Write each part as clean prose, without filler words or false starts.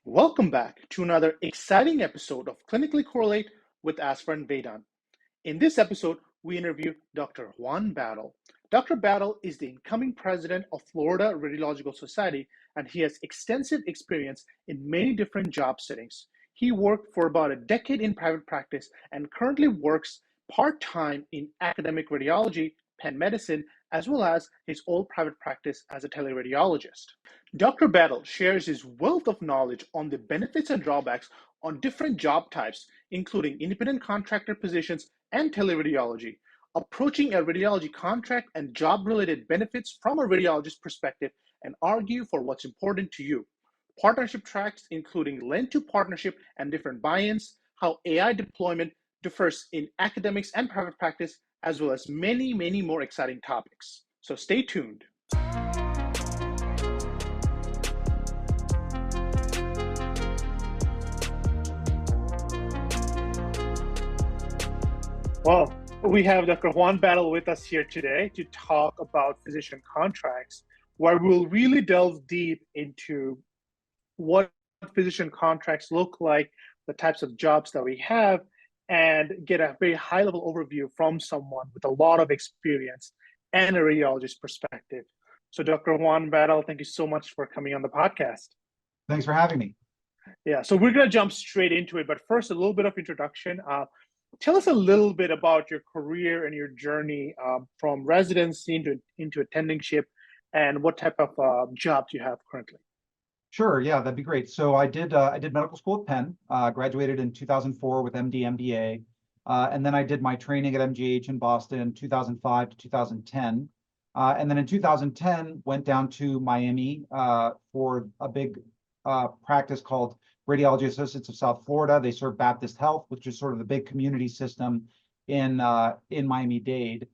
Welcome back to another exciting episode of Clinically Correlate with Azfar and Vedant. In this episode, we interview Dr. Juan Battle. Dr. Battle is the incoming president of Florida Radiological Society, and he has extensive experience in many different job settings. He worked for about a decade in private practice and currently works part-time in academic radiology, Penn Medicine, as well as his old private practice as a teleradiologist. Dr. Battle shares his wealth of knowledge on the benefits and drawbacks on different job types, including independent contractor positions and teleradiology, approaching a radiology contract and job-related benefits from a radiologist perspective, and argue for what's important to you. Partnership tracks including lend to partnership and different buy-ins, how AI deployment differs in academics and private practice, as well as many more exciting topics. So stay tuned. Well, we have Dr. Juan Battle with us here today to talk about physician contracts, where we'll really delve deep into what physician contracts look like, the types of jobs that we have, and get a very high-level overview from someone with a lot of experience and a radiologist perspective. So Dr. Juan Battle, thank you so much for coming on the podcast. Thanks for having me. Yeah, so we're going to jump straight into it, but first, a little bit of introduction. Tell us a little bit about your career and your journey from residency into attendingship, and what type of jobs you have currently. Sure, yeah, that'd be great. So I did medical school at Penn, graduated in 2004 with MD, MBA, and then I did my training at MGH in Boston 2005 to 2010. And then in 2010, went down to Miami for a big practice called Radiology Associates of South Florida. They serve Baptist Health, which is sort of the big community system in Miami-Dade,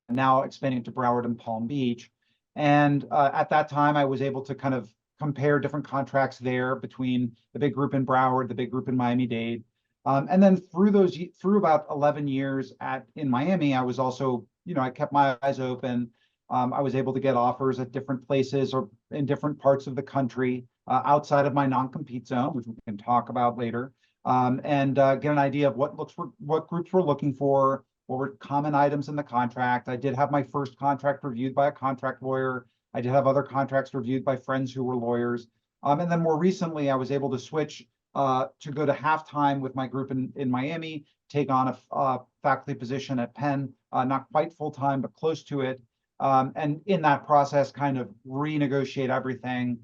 now expanding to Broward and Palm Beach. And at that time, I was able to kind of compare different contracts there between the big group in Broward, the big group in Miami-Dade. And then through about 11 years in Miami, I was also, I kept my eyes open. I was able to get offers at different places or in different parts of the country outside of my non-compete zone, which we can talk about later, and get an idea of what groups were looking for, what were common items in the contract. I did have my first contract reviewed by a contract lawyer. I did have other contracts reviewed by friends who were lawyers. And then more recently, I was able to switch to go to halftime with my group in Miami, take on a faculty position at Penn, not quite full-time, but close to it. And in that process, kind of renegotiate everything,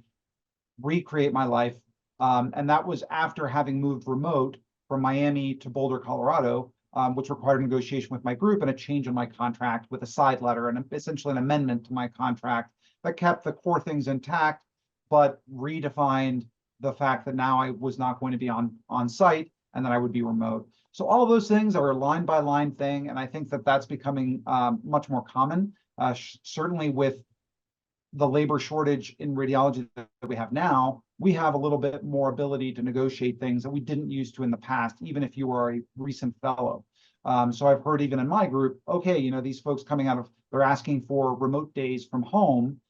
recreate my life. And that was after having moved remote from Miami to Boulder, Colorado, which required negotiation with my group and a change in my contract with a side letter and essentially an amendment to my contract that kept the core things intact, but redefined the fact that now I was not going to be on site and that I would be remote. So all of those things are a line by line thing. And I think that that's becoming much more common, certainly with the labor shortage in radiology that we have now. We have a little bit more ability to negotiate things that we didn't used to in the past, even if you were a recent fellow. So I've heard even in my group, okay, these folks they're asking for remote days from home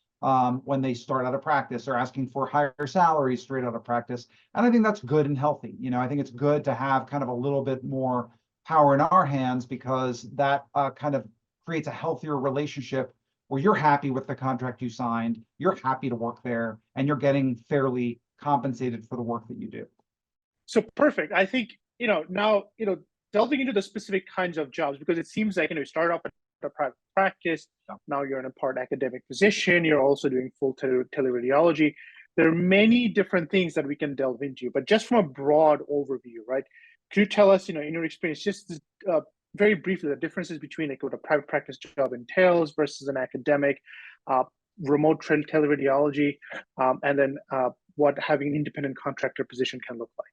when they start out of practice. They're asking for higher salaries straight out of practice. And I think that's good and healthy. I think it's good to have kind of a little bit more power in our hands, because that kind of creates a healthier relationship where you're happy with the contract you signed, you're happy to work there, and you're getting fairly compensated for the work that you do. So perfect. I think, now, delving into the specific kinds of jobs, because it seems like, you start off at a private practice, now you're in a part academic position, you're also doing full teleradiology. There are many different things that we can delve into, but just from a broad overview, right? Could you tell us, in your experience, just very briefly, the differences between what a private practice job entails versus an academic, remote teleradiology, and then what having an independent contractor position can look like?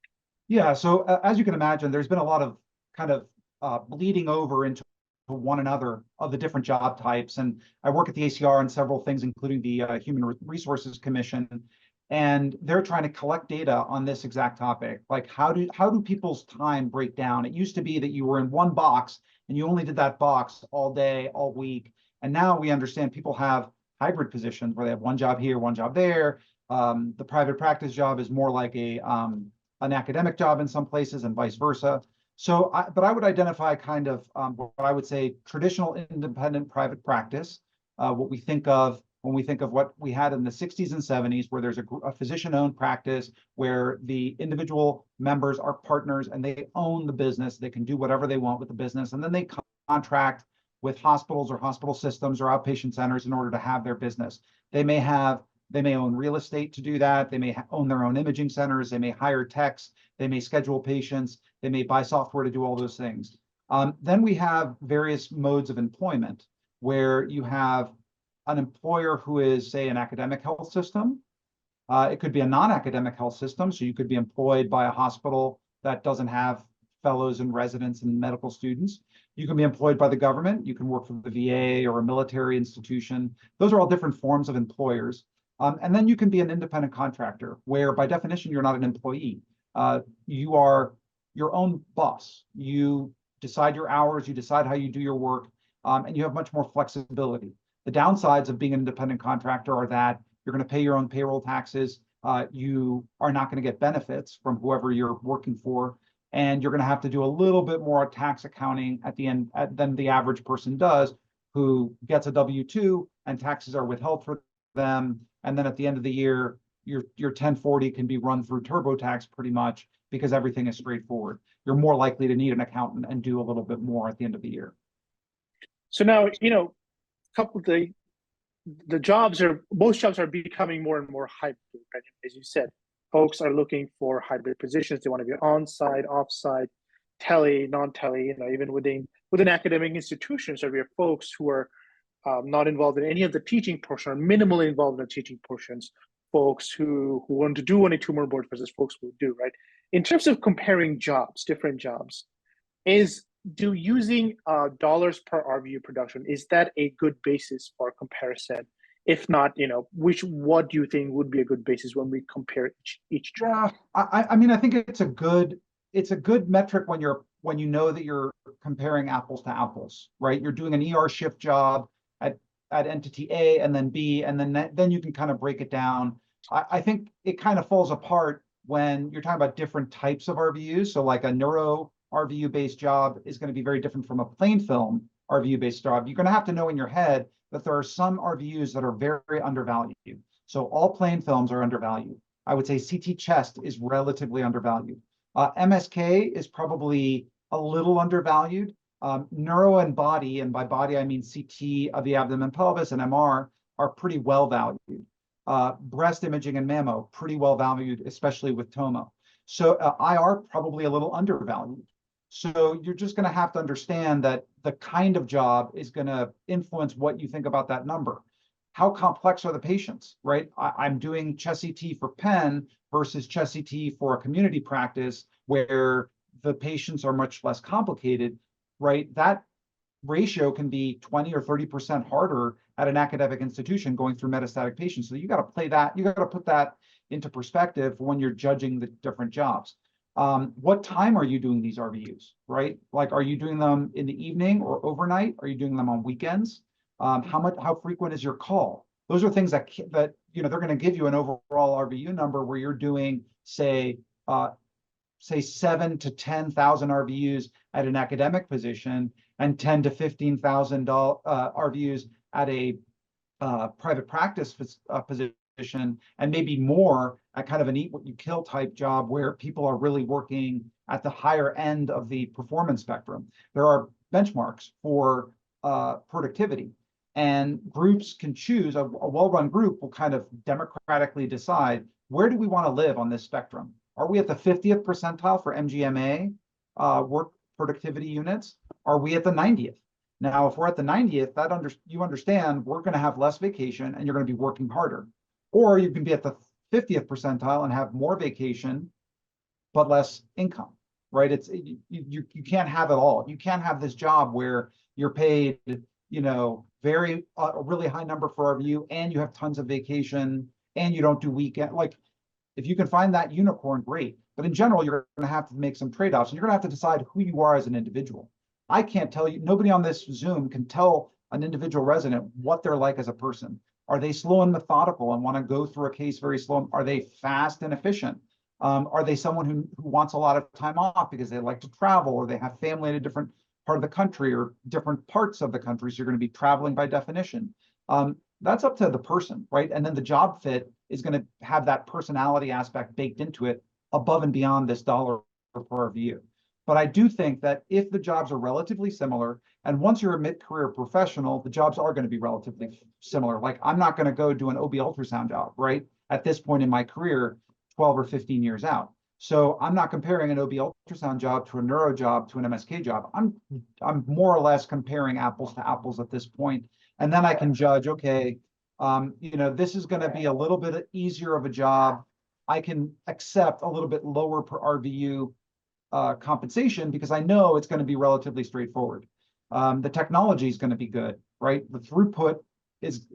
Yeah, so as you can imagine, there's been a lot of kind of bleeding over into one another of the different job types. And I work at the ACR on several things, including the Human Resources Commission. And they're trying to collect data on this exact topic. Like, how do people's time break down? It used to be that you were in one box and you only did that box all day, all week. And now we understand people have hybrid positions where they have one job here, one job there. The private practice job is more like an academic job in some places and vice versa. So, but I would identify kind of what I would say traditional independent private practice, what we think of when we think of what we had in the 60s and 70s, where there's a physician-owned practice where the individual members are partners and they own the business. They can do whatever they want with the business, and then they contract with hospitals or hospital systems or outpatient centers in order to have their business. They may own real estate to do that. They may own their own imaging centers. They may hire techs. They may schedule patients. They may buy software to do all those things. Then we have various modes of employment where you have an employer who is, say, an academic health system. It could be a non-academic health system. So you could be employed by a hospital that doesn't have fellows and residents and medical students. You can be employed by the government. You can work for the VA or a military institution. Those are all different forms of employers. And then you can be an independent contractor, where by definition, you're not an employee. You are your own boss. You decide your hours, you decide how you do your work, and you have much more flexibility. The downsides of being an independent contractor are that you're going to pay your own payroll taxes. You are not going to get benefits from whoever you're working for. And you're going to have to do a little bit more tax accounting at the end than the average person does, who gets a W-2 and taxes are withheld for them. And then at the end of the year, your 1040 can be run through TurboTax pretty much because everything is straightforward. You're more likely to need an accountant and do a little bit more at the end of the year. So now, couple of most jobs are becoming more and more hybrid, right? As you said, folks are looking for hybrid positions. They want to be on-site, off-site, tele, non-tele, even within academic institutions, there are folks who are not involved in any of the teaching portion or minimally involved in the teaching portions, folks who want to do any tumor board versus folks who do, right? In terms of comparing jobs, different jobs, do using dollars per RVU production, is that a good basis for comparison? If not, what do you think would be a good basis when we compare each job? Yeah, I mean, I think it's a good metric when you know that you're comparing apples to apples, right? You're doing an ER shift job at entity A and then B, and then you can kind of break it down. I think it kind of falls apart when you're talking about different types of RVUs. So like a neuro RVU-based job is going to be very different from a plain film RVU-based job. You're going to have to know in your head that there are some RVUs that are very undervalued. So all plain films are undervalued. I would say CT chest is relatively undervalued. MSK is probably a little undervalued. Neuro and body, and by body I mean CT of the abdomen pelvis and MR, are pretty well valued. Breast imaging and mammo, pretty well valued, especially with TOMO. So IR probably a little undervalued. So you're just going to have to understand that the kind of job is going to influence what you think about that number. How complex are the patients, right? I'm doing chest CT for Penn versus chest CT for a community practice where the patients are much less complicated, right? That ratio can be 20 or 30% harder at an academic institution going through metastatic patients. So you got to play that, you got to put that into perspective when you're judging the different jobs. What time are you doing these RVUs, right? Like, are you doing them in the evening or overnight? Are you doing them on weekends? How frequent is your call? Those are things that they're going to give you an overall RVU number where you're doing, say 7 to 10,000 RVUs at an academic position and 10 to 15,000 RVUs at a private practice position, and maybe more at kind of an eat what you kill type job where people are really working at the higher end of the performance spectrum. There are benchmarks for productivity, and groups can choose. A well-run group will kind of democratically decide, where do we want to live on this spectrum? Are we at the 50th percentile for MGMA work productivity units? Are we at the 90th? Now, if we're at the 90th, you understand we're going to have less vacation and you're going to be working harder. Or you can be at the 50th percentile and have more vacation, but less income, right? You can't have it all. You can't have this job where you're paid, very a really high number for RVU, and you have tons of vacation, and you don't do weekend. Like, if you can find that unicorn, great. But in general, you're going to have to make some trade-offs, and you're going to have to decide who you are as an individual. I can't tell you. Nobody on this Zoom can tell an individual resident what they're like as a person. Are they slow and methodical and want to go through a case very slow? Are they fast and efficient? Are they someone who wants a lot of time off because they like to travel, or they have family in a different part of the country or different parts of the country? So you're going to be traveling by definition. That's up to the person, right? And then the job fit is going to have that personality aspect baked into it above and beyond this dollar per RVU. But I do think that if the jobs are relatively similar, and once you're a mid-career professional, the jobs are going to be relatively similar. Like, I'm not going to go do an OB ultrasound job, right? At this point in my career, 12 or 15 years out. So I'm not comparing an OB ultrasound job to a neuro job to an MSK job. I'm more or less comparing apples to apples at this point. And then I can judge, okay, this is going to be a little bit easier of a job. I can accept a little bit lower per RVU compensation because I know it's going to be relatively straightforward. The technology is going to be good, right? The throughput is,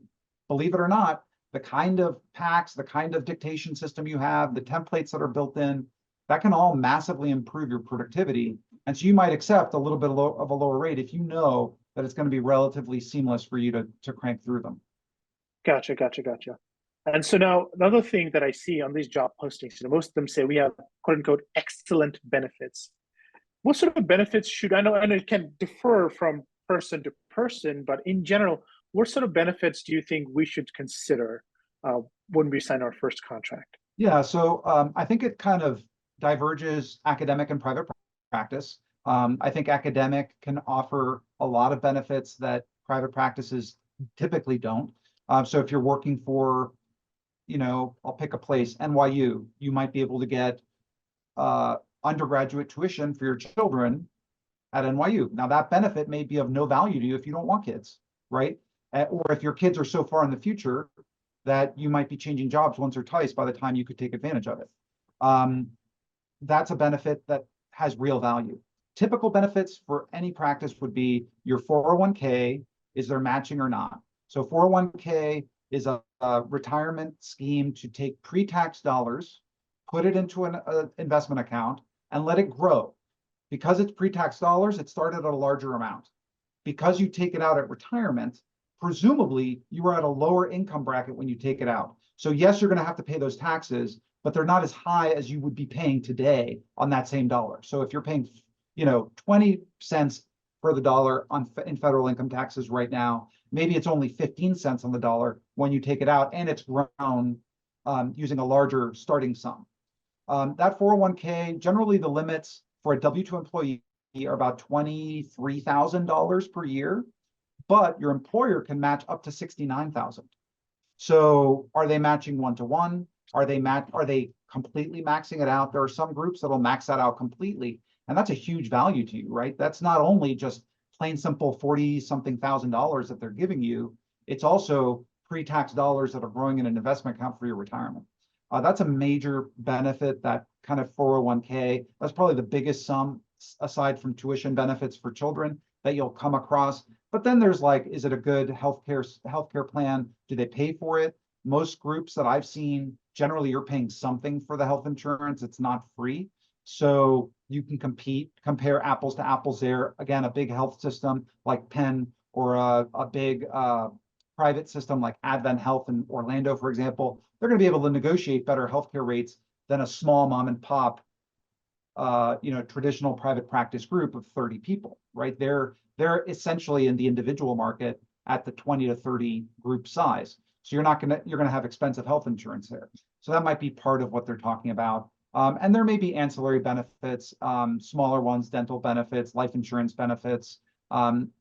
believe it or not, the kind of packs, the kind of dictation system you have, the templates that are built in, that can all massively improve your productivity. And so you might accept a little bit of a lower rate if you know that it's going to be relatively seamless for you to crank through them. Gotcha. And so now another thing that I see on these job postings, most of them say we have quote unquote excellent benefits. What sort of benefits should I know? And it can differ from person to person, but in general, what sort of benefits do you think we should consider when we sign our first contract? Yeah, so I think it kind of diverges academic and private practice. I think academic can offer a lot of benefits that private practices typically don't. So if you're working for, I'll pick a place, NYU, you might be able to get undergraduate tuition for your children at NYU. Now that benefit may be of no value to you if you don't want kids, right? Or if your kids are so far in the future that you might be changing jobs once or twice by the time you could take advantage of it. That's a benefit that has real value. Typical benefits for any practice would be your 401k, is there matching or not? So 401k is a retirement scheme to take pre-tax dollars, put it into an investment account, and let it grow. Because it's pre-tax dollars, it started at a larger amount. Because you take it out at retirement, presumably you are at a lower income bracket when you take it out. So yes, you're going to have to pay those taxes, but they're not as high as you would be paying today on that same dollar. So if you're paying, 20 cents per the dollar in federal income taxes right now, maybe it's only 15 cents on the dollar when you take it out, and it's grown using a larger starting sum. That 401k, generally the limits for a W-2 employee are about $23,000 per year, but your employer can match up to $69,000. So are they matching one-to-one? Are they completely maxing it out? There are some groups that'll max that out completely, and that's a huge value to you, right? That's not only just plain simple 40-something thousand dollars that they're giving you, it's also pre-tax dollars that are growing in an investment account for your retirement. That's a major benefit, that kind of 401k. That's probably the biggest sum, aside from tuition benefits for children, that you'll come across. But then there's like, is it a good healthcare plan? Do they pay for it? Most groups that I've seen, generally you're paying something for the health insurance. It's not free. So you can compare apples to apples there. Again, a big health system like Penn, or a big private system like Advent Health in Orlando, for example, they're going to be able to negotiate better healthcare rates than a small mom and pop, traditional private practice group of 30 people, right? They're essentially in the individual market at the 20 to 30 group size. So you're going to have expensive health insurance there. So that might be part of what they're talking about. And there may be ancillary benefits, smaller ones, dental benefits, life insurance benefits.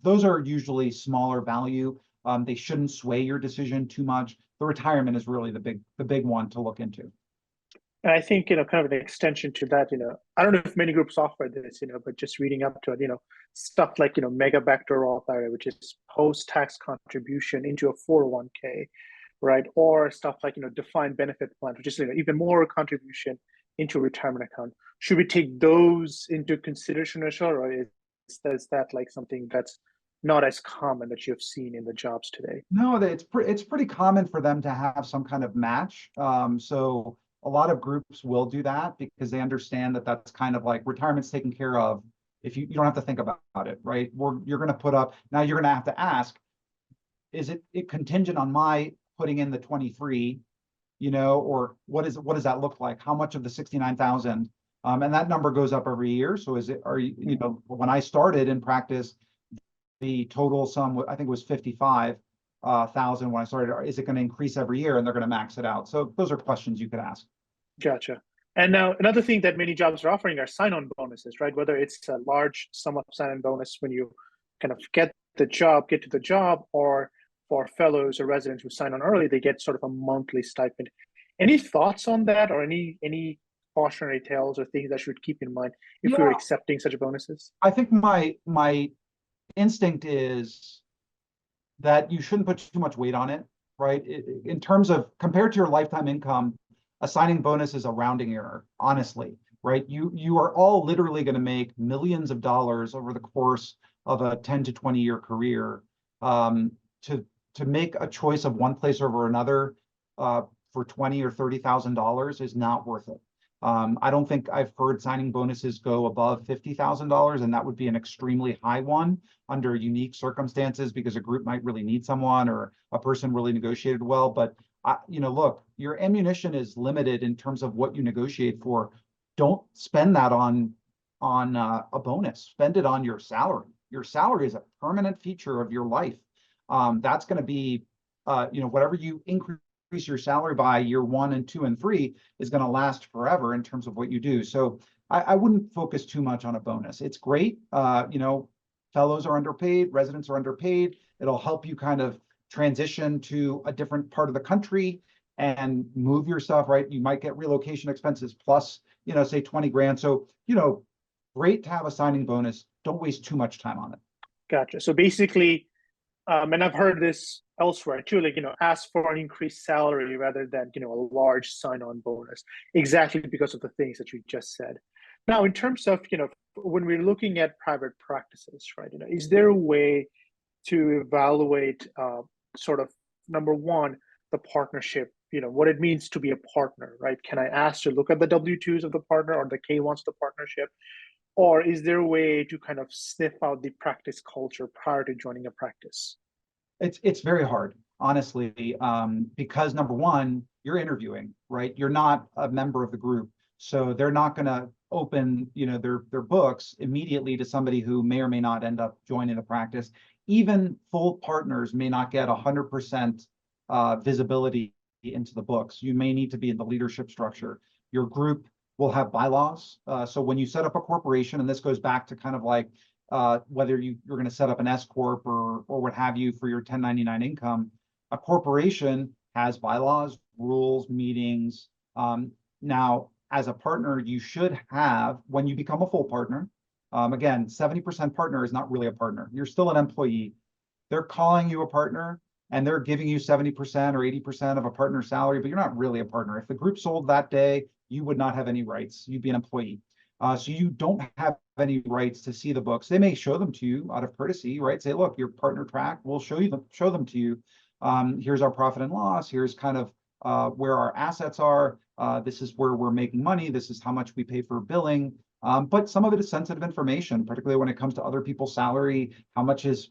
Those are usually smaller value. They shouldn't sway your decision too much. The retirement is really the big one to look into. And I think, kind of an extension to that, I don't know if many groups offer this, but just reading up to it, stuff like, mega backdoor Roth IRA, which is post-tax contribution into a 401k, right? Or stuff like, defined benefit plan, which is, even more contribution into a retirement account. Should we take those into consideration as well, or is that like something that's not as common that you have seen in the jobs today? No, it's pretty common for them to have some kind of match. So a lot of groups will do that because they understand that that's kind of like retirement's taken care of. If you don't have to think about it, right? You're going to put up, now you're going to have to ask, is it contingent on my putting in the 23, or what does that look like? How much of the 69,000? And that number goes up every year. So when I started in practice, the total sum, I think it was 55,000 when I started. Is it going to increase every year and they're going to max it out? So those are questions you could ask. Gotcha. And now another thing that many jobs are offering are sign-on bonuses, right? Whether it's a large sum of sign-on bonus when you kind of get to the job, or for fellows or residents who sign on early, they get sort of a monthly stipend. Any thoughts on that, or any cautionary tales or things that you should keep in mind if you're accepting such bonuses? I think my instinct is that you shouldn't put too much weight on it, right? In terms of compared to your lifetime income, a signing bonus is a rounding error, honestly, right? You are all literally going to make millions of dollars over the course of a 10 to 20 year career. To make a choice of one place over another for $20,000 or $30,000 is not worth it. I don't think I've heard signing bonuses go above $50,000, and that would be an extremely high one under unique circumstances because a group might really need someone or a person really negotiated well. But look, your ammunition is limited in terms of what you negotiate for. Don't spend that on a bonus. Spend it on your salary. Your salary is a permanent feature of your life. That's going to be, whatever you increase your salary by year 1 and 2 and 3 is going to last forever in terms of what you do. So I wouldn't focus too much on a bonus. It's great. Fellows are underpaid, residents are underpaid. It'll help you kind of transition to a different part of the country and move your stuff, right? You might get relocation expenses plus, say 20 grand. So, great to have a signing bonus. Don't waste too much time on it. Gotcha. So basically, and I've heard this elsewhere too, ask for an increased salary rather than, a large sign-on bonus, exactly because of the things that you just said. Now, in terms of, when we're looking at private practices, right, is there a way to evaluate sort of, number one, the partnership, what it means to be a partner, right? Can I ask to look at the W-2s of the partner or the K-1s of the partnership? Or is there a way to kind of sniff out the practice culture prior to joining a practice? It's very hard, honestly, because number one, you're interviewing, right? You're not a member of the group. So they're not going to open, their books immediately to somebody who may or may not end up joining the practice. Even full partners may not get 100% visibility into the books. You may need to be in the leadership structure. Your group will have bylaws. So when you set up a corporation, and this goes back to kind of like whether you're going to set up an S corp or what have you for your 1099 income, a corporation has bylaws, rules, meetings. Now, as a partner, you should have, when you become a full partner, again, 70% partner is not really a partner. You're still an employee. They're calling you a partner and they're giving you 70% or 80% of a partner's salary, but you're not really a partner. If the group sold that day, you would not have any rights. You'd be an employee. So you don't have any rights to see the books. They may show them to you out of courtesy, right? Say, look, your partner track, we'll show them to you. Here's our profit and loss. Here's kind of where our assets are. This is where we're making money. This is how much we pay for billing. But some of it is sensitive information, particularly when it comes to other people's salary. How much is,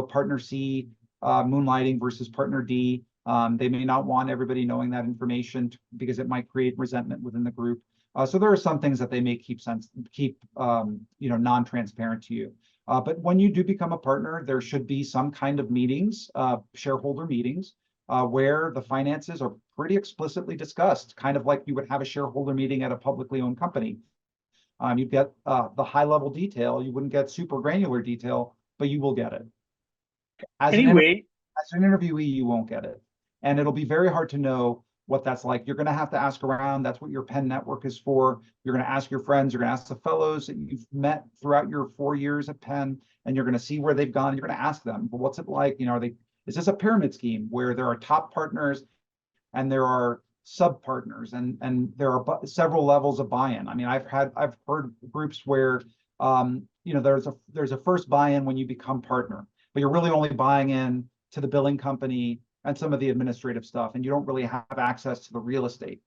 partner C moonlighting versus partner D? They may not want everybody knowing that information because it might create resentment within the group. So there are some things that they may keep non-transparent to you. But when you do become a partner, there should be some kind of meetings, shareholder meetings, where the finances are pretty explicitly discussed, kind of like you would have a shareholder meeting at a publicly owned company. You'd get the high-level detail. You wouldn't get super granular detail, but you will get it. As an interviewee, you won't get it. And it'll be very hard to know what that's like. You're going to have to ask around. That's what your Penn network is for. You're going to ask your friends. You're going to ask the fellows that you've met throughout your 4 years at Penn, and you're going to see where they've gone. You're going to ask them, well, what's it like? Is this a pyramid scheme where there are top partners and there are sub partners and there are several levels of buy-in? I mean, I've heard groups where there's a first buy-in when you become partner, but you're really only buying in to the billing company and some of the administrative stuff, and you don't really have access to the real estate.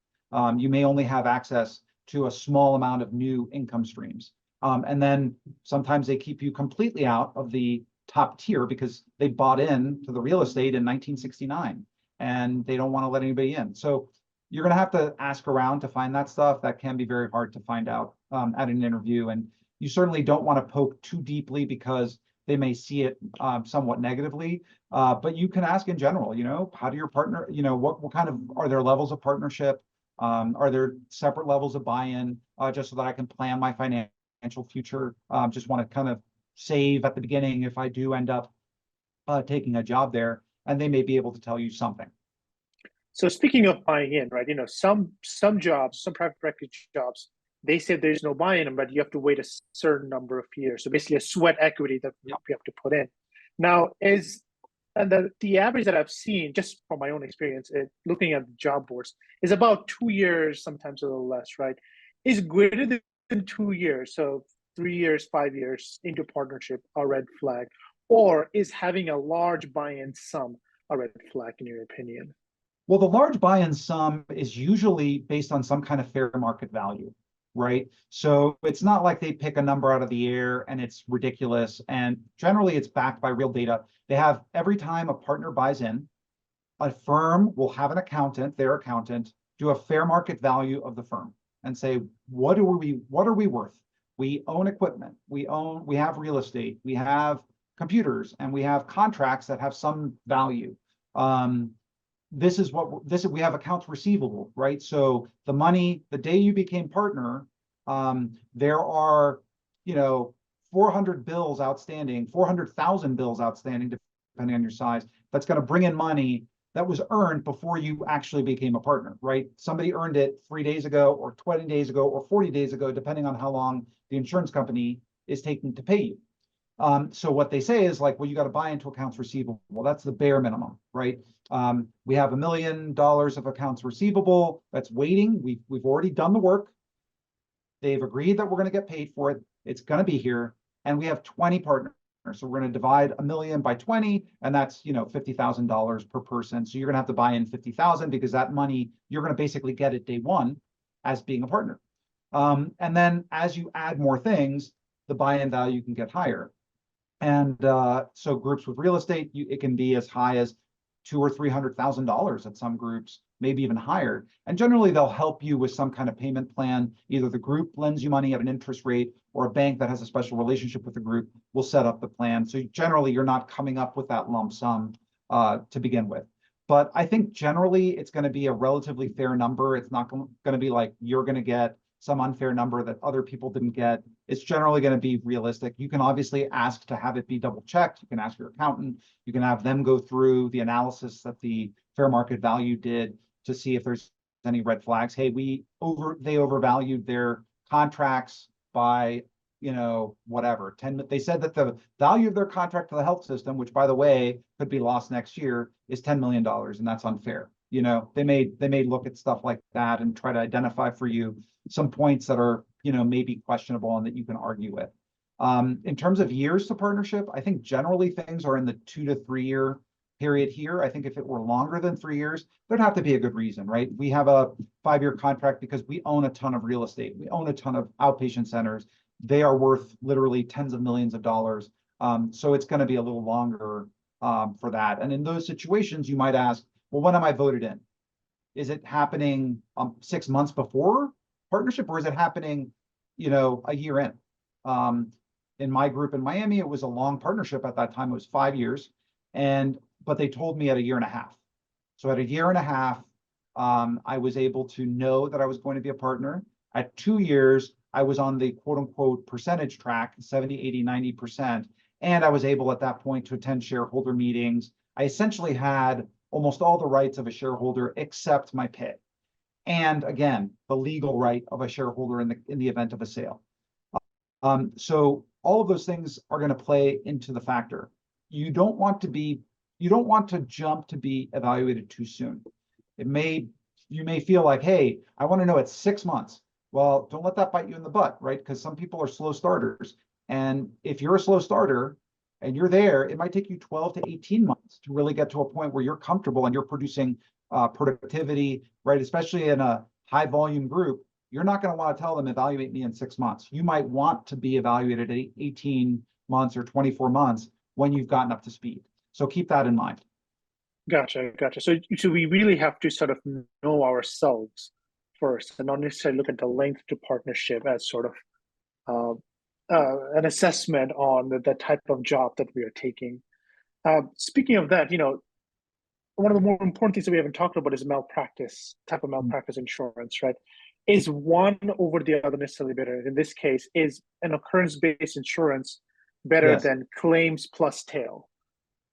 You may only have access to a small amount of new income streams. And then sometimes they keep you completely out of the top tier because they bought in to the real estate in 1969. and they don't want to let anybody in. So you're going to have to ask around to find that stuff. That can be very hard to find out at an interview. And you certainly don't want to poke too deeply because they may see it somewhat negatively. But you can ask in general, how do your partner, what kind of, are there levels of partnership? Are there separate levels of buy-in, just so that I can plan my financial future? Just want to kind of save at the beginning if I do end up taking a job there, and they may be able to tell you something. So speaking of buying in, right? Some jobs, some private practice jobs, they say there's no buy-in, but you have to wait a certain number of years. So basically, a sweat equity that you have to put in. Now, the average that I've seen, just from my own experience, looking at the job boards, is about 2 years, sometimes a little less, right? Is greater than 2 years, so 3 years, 5 years into partnership, a red flag, or is having a large buy-in sum a red flag in your opinion? Well, the large buy-in sum is usually based on some kind of fair market value, right? So it's not like they pick a number out of the air and it's ridiculous. And generally it's backed by real data. They have, every time a partner buys in, a firm will have an accountant, their accountant, do a fair market value of the firm and say, what are we worth? We own equipment, we have real estate, we have computers, and we have contracts that have some value. We have accounts receivable, right? So the money, the day you became partner, there are, 400 bills outstanding, 400,000 bills outstanding, depending on your size, that's going to bring in money that was earned before you actually became a partner, right? Somebody earned it 3 days ago or 20 days ago or 40 days ago, depending on how long the insurance company is taking to pay you. So what they say is like, well, you got to buy into accounts receivable. Well, that's the bare minimum, right? We have $1 million of accounts receivable that's waiting. We've already done the work. They've agreed that we're going to get paid for it. It's going to be here, and we have 20 partners. So we're going to divide $1 million by 20, and that's $50,000 per person. So you're going to have to buy in 50,000 because that money you're going to basically get it day one as being a partner. And then as you add more things, the buy-in value can get higher. And so groups with real estate, it can be as high as $200,000 or $300,000 at some groups, maybe even higher. And generally, they'll help you with some kind of payment plan. Either the group lends you money at an interest rate, or a bank that has a special relationship with the group will set up the plan. So generally, you're not coming up with that lump sum to begin with. But I think generally, it's going to be a relatively fair number. It's not going to be like you're going to get some unfair number that other people didn't get. It's generally going to be realistic. You can obviously ask to have it be double checked. You can ask your accountant. You can have them go through the analysis that the fair market value did to see if there's any red flags. Hey, they overvalued their contracts by, whatever. They said that the value of their contract to the health system, which by the way could be lost next year, is $10 million, and that's unfair. They may look at stuff like that and try to identify for you some points that are, maybe questionable and that you can argue with. In terms of years to partnership, I think generally things are in the 2 to 3 year period here. I think if it were longer than 3 years, there'd have to be a good reason, right? We have a 5-year contract because we own a ton of real estate. We own a ton of outpatient centers. They are worth literally tens of millions of dollars. So it's going to be a little longer for that. And in those situations, you might ask, well, when am I voted in? Is it happening 6 months before partnership, or is it happening, a year in? In my group in Miami, it was a long partnership at that time. It was 5 years, but they told me at a year and a half. So at a year and a half, I was able to know that I was going to be a partner. At 2 years, I was on the quote unquote percentage track, 70, 80, 90%. And I was able at that point to attend shareholder meetings. I essentially had almost all the rights of a shareholder except my pay. And again, the legal right of a shareholder in the event of a sale. So all of those things are going to play into the factor. You don't want to jump to be evaluated too soon. You may feel like, hey, I want to know at 6 months. Well, don't let that bite you in the butt, right? Because some people are slow starters. And if you're a slow starter and you're there, it might take you 12 to 18 months to really get to a point where you're comfortable and you're producing productivity, right? Especially in a high volume group, you're not going to want to tell them, evaluate me in 6 months. You might want to be evaluated at 18 months or 24 months when you've gotten up to speed. So keep that in mind. Gotcha. So we really have to sort of know ourselves first, and not necessarily look at the length to partnership as sort of an assessment on the type of job that we are taking. Speaking of that, one of the more important things that we haven't talked about is malpractice, type of malpractice insurance, right? Is one over the other necessarily better? In this case, is an occurrence-based insurance better Yes. than claims plus tail?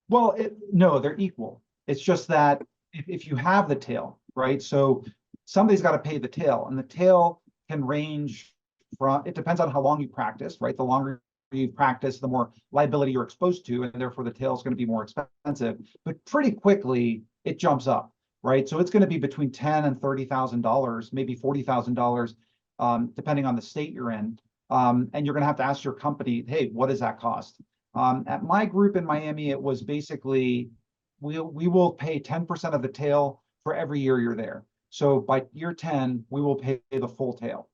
Well, no, they're equal. It's just that if you have the tail, right? So somebody's got to pay the tail, and the tail can range from, it depends on how long you practice, right? The longer you practice, the more liability you're exposed to, and therefore the tail is going to be more expensive. But pretty quickly, it jumps up, right? So it's going to be between $10,000 and $30,000, maybe $40,000, depending on the state you're in. And you're going to have to ask your company, hey, what does that cost? At my group in Miami, it was basically, we will pay 10% of the tail for every year you're there. So by year 10, we will pay the full tail.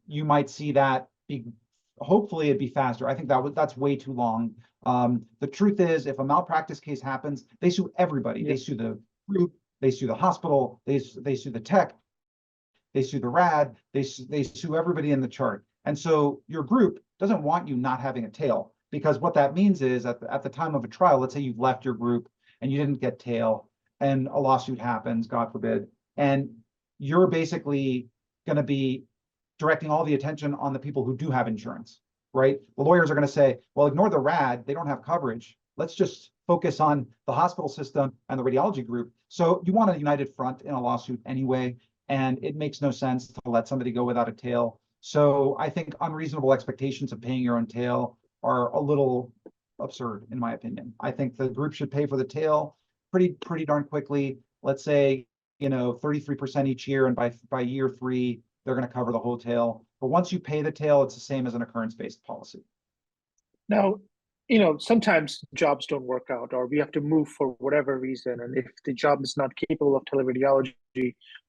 You might see that be, hopefully it'd be faster. I think that's way too long. The truth is, if a malpractice case happens, they sue everybody. They sue the group, they sue the hospital, they sue the tech, they sue the rad, they sue everybody in the chart. And so your group doesn't want you not having a tail, because what that means is at the time of a trial, let's say you've left your group and you didn't get tail and a lawsuit happens, God forbid, and you're basically going to be directing all the attention on the people who do have insurance, right? The lawyers are going to say, well, ignore the rad, they don't have coverage. Let's just focus on the hospital system and the radiology group. So you want a united front in a lawsuit anyway, and it makes no sense to let somebody go without a tail. So I think unreasonable expectations of paying your own tail are a little absurd, in my opinion. I think the group should pay for the tail pretty darn quickly. Let's say, 33% each year, and by year 3, they're going to cover the whole tail. But once you pay the tail, it's the same as an occurrence-based policy. Now, sometimes jobs don't work out, or we have to move for whatever reason. And if the job is not capable of teleradiology,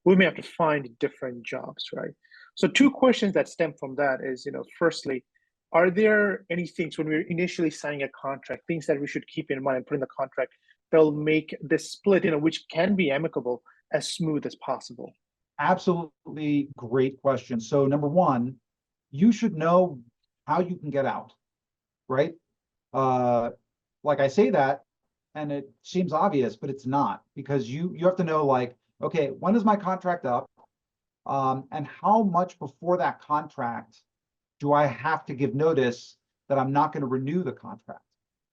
we may have to find different jobs, right? So 2 questions that stem from that is, firstly, are there any things when we're initially signing a contract, things that we should keep in mind and put in the contract that'll make this split, which can be amicable, as smooth as possible? Absolutely great question. So number one, you should know how you can get out, right? Like I say that, and it seems obvious, but it's not, because you have to know, like, okay, when is my contract up? And how much before that contract do I have to give notice that I'm not going to renew the contract?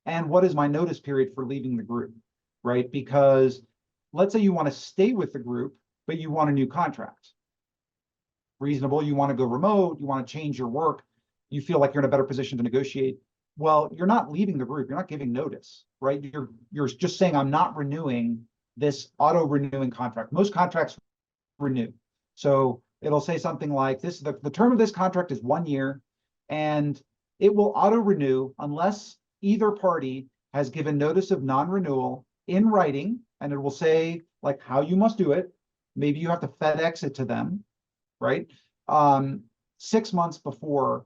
And what is my notice period for leaving the group, right? Because let's say you want to stay with the group, but you want a new contract. Reasonable, you want to go remote, you want to change your work, you feel like you're in a better position to negotiate. Well, you're not leaving the group, you're not giving notice, right? You're just saying, I'm not renewing this auto-renewing contract. Most contracts renew. So it'll say something like this, the term of this contract is 1 year, and it will auto-renew unless either party has given notice of non-renewal in writing, and it will say like how you must do it. Maybe you have to FedEx it to them, right? 6 months before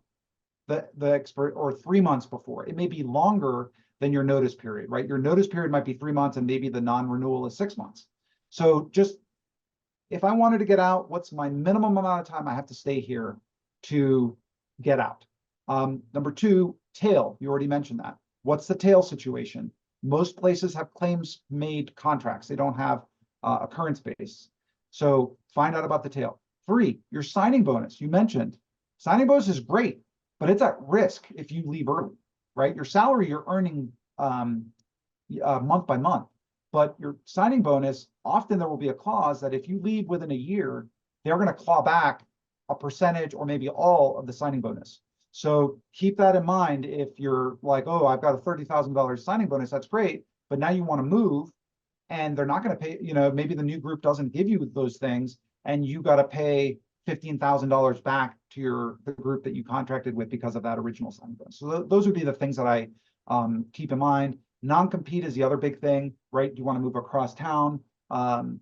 the expert, or 3 months before. It may be longer than your notice period, right? Your notice period might be 3 months, and maybe the non-renewal is 6 months. So just, if I wanted to get out, what's my minimum amount of time I have to stay here to get out? Number 2, tail. You already mentioned that. What's the tail situation? Most places have claims-made contracts. They don't have occurrence-based. So find out about the tail. 3, your signing bonus. You mentioned signing bonus is great, but it's at risk if you leave early, right? Your salary you're earning month by month, but your signing bonus, often there will be a clause that if you leave within a year, they're going to claw back a percentage or maybe all of the signing bonus. So keep that in mind. If you're like, oh, I've got a $30,000 signing bonus, that's great, but now you want to move and they're not going to pay, maybe the new group doesn't give you those things, and you got to pay $15,000 back to the group that you contracted with because of that original signing bonus. So those would be the things that I keep in mind. Non-compete is the other big thing, right? You want to move across town. The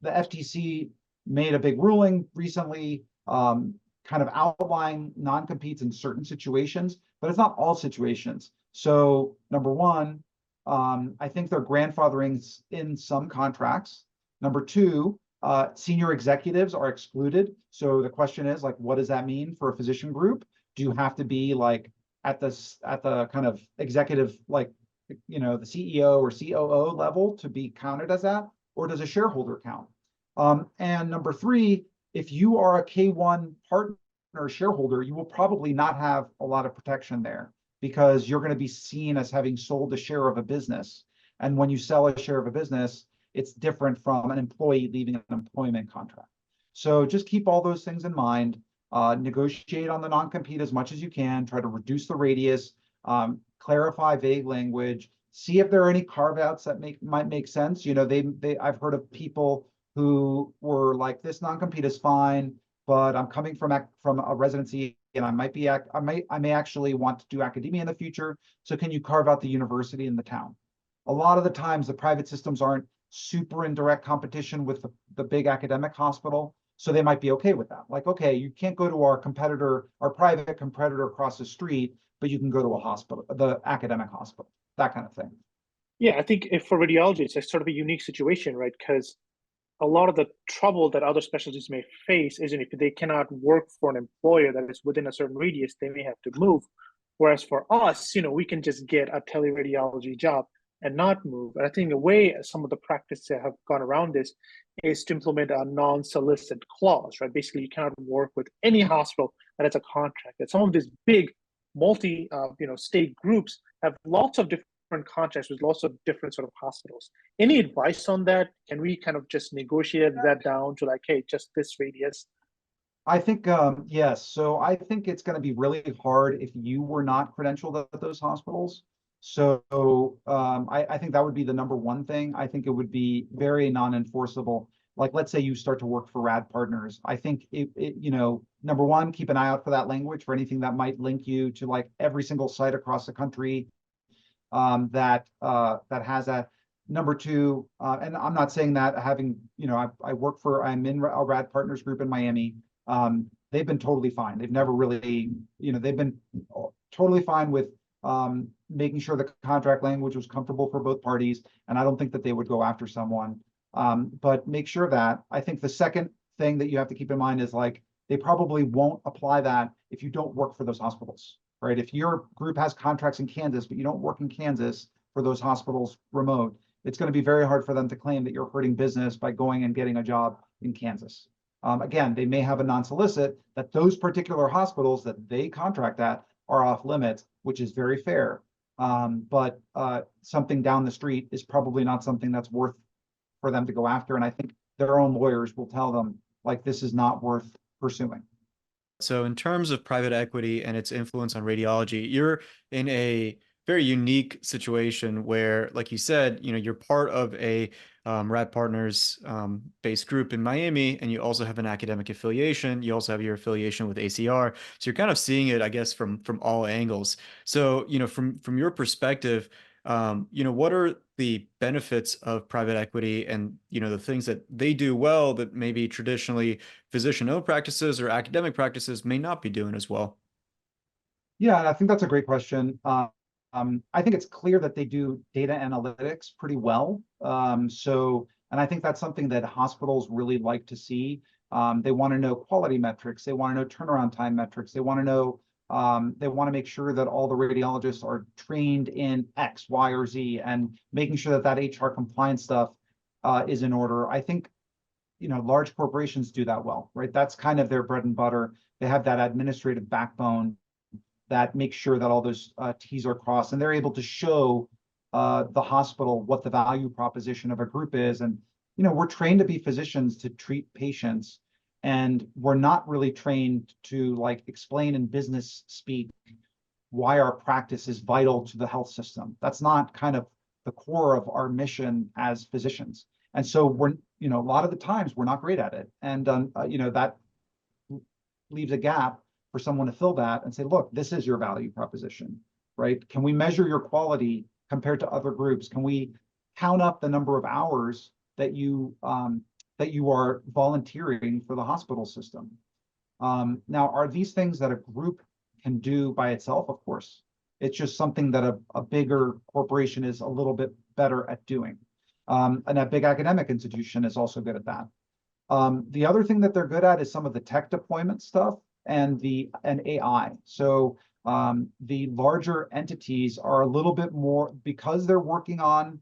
FTC made a big ruling recently, kind of outline non-competes in certain situations, but it's not all situations. So number one, I think they're grandfathering in some contracts. Number two, senior executives are excluded. So the question is, like, what does that mean for a physician group? Do you have to be like at the kind of executive, like, you know, the CEO or COO level to be counted as that, or does a shareholder count? And number three, if you are a K1 partner or shareholder, you will probably not have a lot of protection there because you're going to be seen as having sold a share of a business. And when you sell a share of a business, it's different from an employee leaving an employment contract. So just keep all those things in mind. Negotiate on the non-compete as much as you can. Try to reduce the radius. Clarify vague language. See if there are any carve-outs that might make sense. You know, I've heard of people who were like, this non-compete is fine, but I'm coming from a residency and I may actually want to do academia in the future. So can you carve out the university in the town? A lot of the times the private systems aren't super in direct competition with the big academic hospital. So they might be okay with that. Like, okay, you can't go to our private competitor across the street, but you can go to a hospital, the academic hospital, that kind of thing. Yeah, I think if for radiology, it's a sort of a unique situation, right? Because a lot of the trouble that other specialties may face is if they cannot work for an employer that is within a certain radius, they may have to move. Whereas for us, you know, we can just get a teleradiology job and not move. And I think the way some of the practices that have gone around this is to implement a non-solicit clause, right? Basically, you cannot work with any hospital that has a contract. And some of these big state groups have lots of different contracts with lots of different sort of hospitals. Any advice on that? Can we kind of just negotiate that down to like, hey, just this radius? I think, yes. So I think it's going to be really hard if you were not credentialed at those hospitals. So I think that would be the number one thing. I think it would be very non-enforceable. Like, let's say you start to work for Rad Partners. I think number one, keep an eye out for that language, for anything that might link you to like every single site across the country that has that. Number two, and I'm not saying that having, I'm in a Rad Partners group in Miami. They've been totally fine. They've never really, they've been totally fine with making sure the contract language was comfortable for both parties. And I don't think that they would go after someone. But make sure that, I think the second thing that you have to keep in mind is like, they probably won't apply that if you don't work for those hospitals, right? If your group has contracts in Kansas, but you don't work in Kansas for those hospitals remote, it's going to be very hard for them to claim that you're hurting business by going and getting a job in Kansas. Again, they may have a non-solicit that those particular hospitals that they contract at are off limits, which is very fair. But something down the street is probably not something that's worth for them to go after. And I think their own lawyers will tell them, like, this is not worth pursuing. So in terms of private equity and its influence on radiology, you're in a very unique situation where, like you said, you're part of a Rad Partners based group in Miami, and you also have an academic affiliation. You also have your affiliation with ACR. So you're kind of seeing it, I guess, from all angles. So, from your perspective, what are the benefits of private equity and, the things that they do well that maybe traditionally physician-owned practices or academic practices may not be doing as well? Yeah, I think that's a great question. I think it's clear that they do data analytics pretty well. And I think that's something that hospitals really like to see. They want to know quality metrics. They want to know turnaround time metrics. They want to make sure that all the radiologists are trained in X, Y, or Z, and making sure that HR compliance stuff is in order. I think, large corporations do that well, right? That's kind of their bread and butter. They have that administrative backbone that makes sure that all those T's are crossed, and they're able to show the hospital what the value proposition of a group is. And, we're trained to be physicians to treat patients, and we're not really trained to like explain in business speak why our practice is vital to the health system. That's not kind of the core of our mission as physicians. And so we're, a lot of the times we're not great at it. And, that leaves a gap for someone to fill that and say, look, this is your value proposition, right? Can we measure your quality compared to other groups? Can we count up the number of hours that you are volunteering for the hospital system? Now, are these things that a group can do by itself? Of course. It's just something that a bigger corporation is a little bit better at doing. And a big academic institution is also good at that. The other thing that they're good at is some of the tech deployment stuff and AI. So the larger entities are a little bit more, because they're working on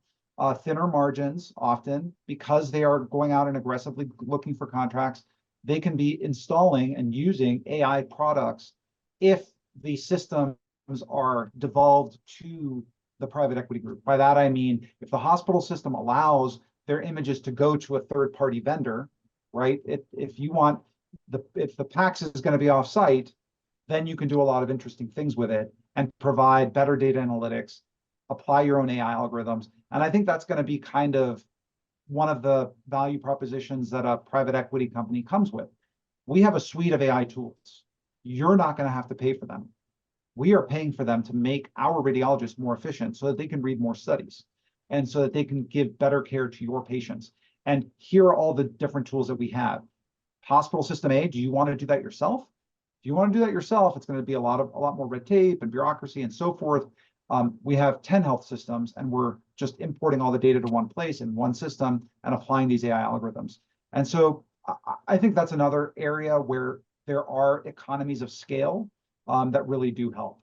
thinner margins often, because they are going out and aggressively looking for contracts, they can be installing and using AI products if the systems are devolved to the private equity group. By that, I mean, if the hospital system allows their images to go to a third-party vendor, right? If you want if the PACS is going to be off-site, then you can do a lot of interesting things with it and provide better data analytics, apply your own AI algorithms. And I think that's going to be kind of one of the value propositions that a private equity company comes with. We have a suite of AI tools. You're not going to have to pay for them. We are paying for them to make our radiologists more efficient so that they can read more studies and so that they can give better care to your patients. And here are all the different tools that we have. Hospital system A, do you want to do that yourself? If you want to do that yourself, it's going to be a lot more red tape and bureaucracy and so forth. We have 10 health systems, and we're just importing all the data to one place in one system and applying these AI algorithms. And so I think that's another area where there are economies of scale that really do help.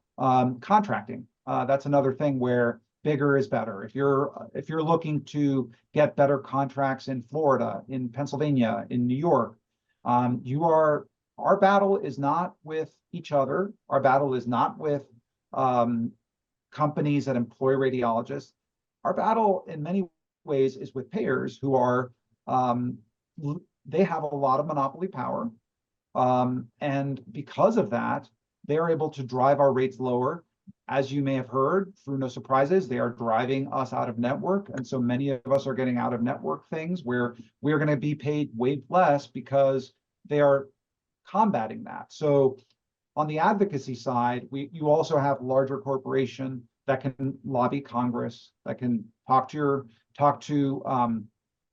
Contracting, that's another thing where bigger is better. If you're looking to get better contracts in Florida, in Pennsylvania, in New York, our battle is not with each other. Our battle is not with companies that employ radiologists. Our battle in many ways is with payers who are, they have a lot of monopoly power. And because of that, they're able to drive our rates lower. As you may have heard, through no surprises, they are driving us out of network. And so many of us are getting out of network things where we're going to be paid way less because they are combating that. So on the advocacy side, you also have larger corporation that can lobby Congress, that can talk to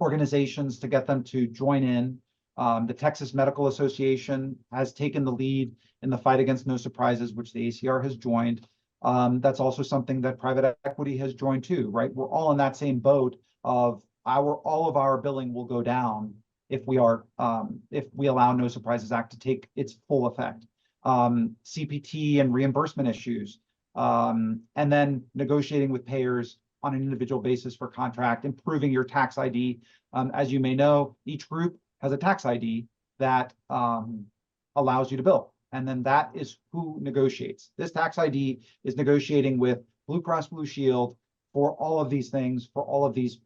organizations to get them to join in. The Texas Medical Association has taken the lead in the fight against no surprises, which the ACR has joined. That's also something that private equity has joined too, right? We're all in that same boat of all of our billing will go down if we allow No Surprises Act to take its full effect. CPT and reimbursement issues, and then negotiating with payers on an individual basis for contract, improving your tax ID. As you may know, each group has a tax ID that allows you to bill. And then that is who negotiates. This tax ID is negotiating with Blue Cross Blue Shield for all of these things, for all of these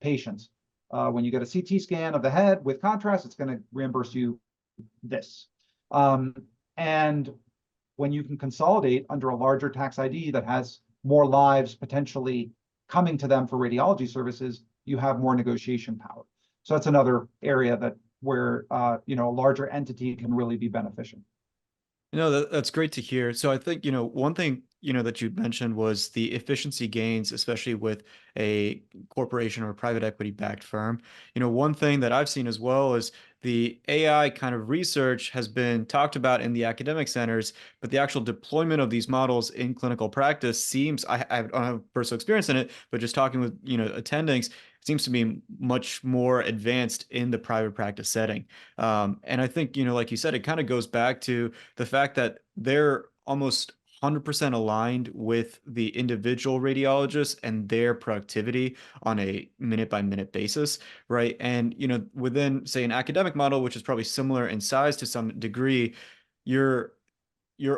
patients. When you get a CT scan of the head with contrast, it's going to reimburse you this. And when you can consolidate under a larger tax ID that has more lives potentially coming to them for radiology services, you have more negotiation power. So that's another area where a larger entity can really be beneficial. That's great to hear. So I think, one thing, that you mentioned was the efficiency gains, especially with a corporation or a private equity backed firm. One thing that I've seen as well is the AI kind of research has been talked about in the academic centers, but the actual deployment of these models in clinical practice seems, I don't have personal experience in it, but just talking with, attendings, seems to be much more advanced in the private practice setting. And I think, like you said, it kind of goes back to the fact that they're almost 100% aligned with the individual radiologist and their productivity on a minute by minute basis, right? And, within, say, an academic model, which is probably similar in size to some degree, you're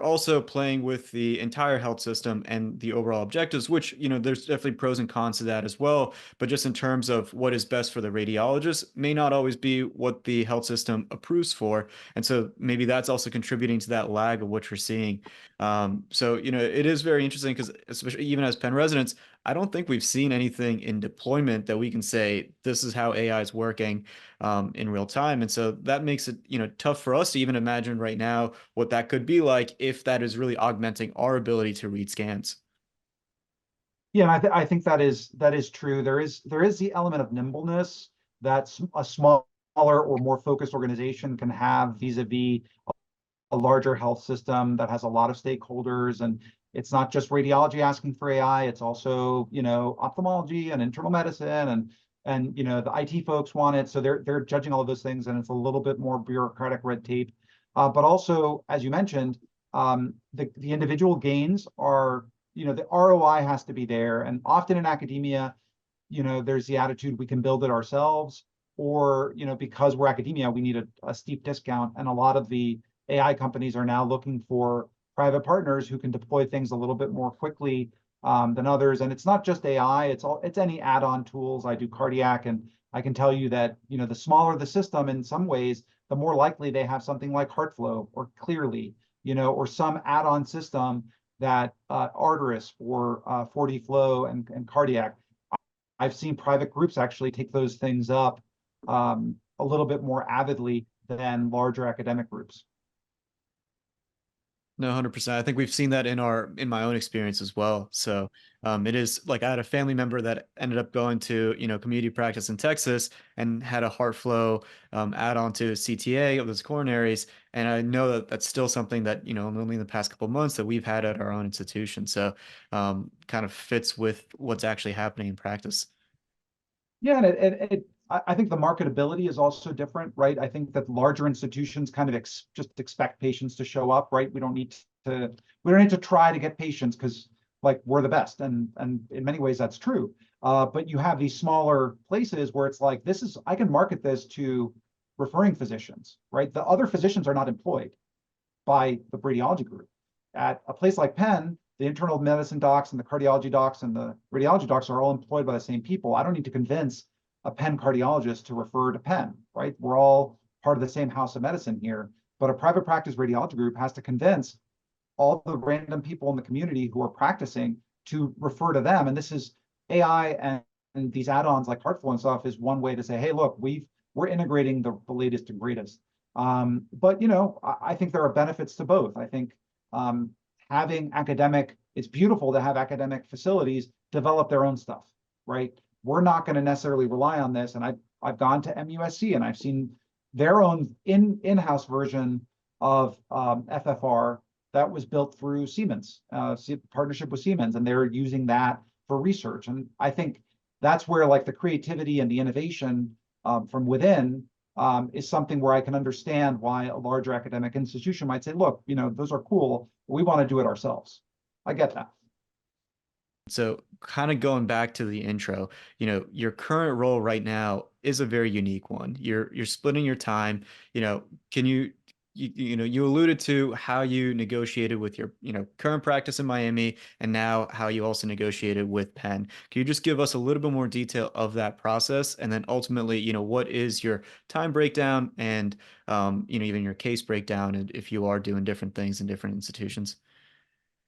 also playing with the entire health system and the overall objectives, which, there's definitely pros and cons to that as well. But just in terms of what is best for the radiologist may not always be what the health system approves for. And so maybe that's also contributing to that lag of what you're seeing. So, it is very interesting because especially even as Penn residents, I don't think we've seen anything in deployment that we can say, this is how AI is working in real time. And so that makes it, tough for us to even imagine right now what that could be like if that is really augmenting our ability to read scans. Yeah, I think that is true. There is the element of nimbleness that a smaller or more focused organization can have vis-a-vis a larger health system that has a lot of stakeholders, and It's not just radiology asking for AI, it's also, ophthalmology and internal medicine and the IT folks want it. So they're judging all of those things, and it's a little bit more bureaucratic red tape. But also, as you mentioned, the individual gains are, the ROI has to be there. And often in academia, there's the attitude we can build it ourselves, or, because we're academia, we need a steep discount. And a lot of the AI companies are now looking for private partners who can deploy things a little bit more quickly than others. And it's not just AI, it's any add-on tools. I do cardiac, and I can tell you that, the smaller the system in some ways, the more likely they have something like HeartFlow or Clearly, or some add-on system that Arteris for 4D flow and cardiac. I've seen private groups actually take those things up a little bit more avidly than larger academic groups. No, 100%. I think we've seen that in my own experience as well. So it is like I had a family member that ended up going to, community practice in Texas and had a HeartFlow add-on to CTA of those coronaries. And I know that that's still something that, only in the past couple of months that we've had at our own institution. So kind of fits with what's actually happening in practice. Yeah, and I think the marketability is also different, right? I think that larger institutions kind of just expect patients to show up, right? We don't need to try to get patients because like we're the best, and in many ways that's true. But you have these smaller places where it's like I can market this to referring physicians, right? The other physicians are not employed by the radiology group. At a place like Penn, the internal medicine docs and the cardiology docs and the radiology docs are all employed by the same people. I don't need to convince a Penn cardiologist to refer to Penn, right? We're all part of the same house of medicine here. But a private practice radiology group has to convince all the random people in the community who are practicing to refer to them. And this is AI and these add-ons like HeartFlow and stuff is one way to say, hey, look, we're integrating the latest and greatest. But I think there are benefits to both. I think having it's beautiful to have academic facilities develop their own stuff, right? We're not going to necessarily rely on this. And I've gone to MUSC and I've seen their own in-house version of FFR that was built through Siemens, partnership with Siemens, and they're using that for research. And I think that's where like the creativity and the innovation from within is something where I can understand why a larger academic institution might say, look, those are cool, but we want to do it ourselves. I get that. So kind of going back to the intro, your current role right now is a very unique one. You're splitting your time. Can you alluded to how you negotiated with your, current practice in Miami and now how you also negotiated with Penn. Can you just give us a little bit more detail of that process? And then ultimately, what is your time breakdown and, even your case breakdown, and if you are doing different things in different institutions?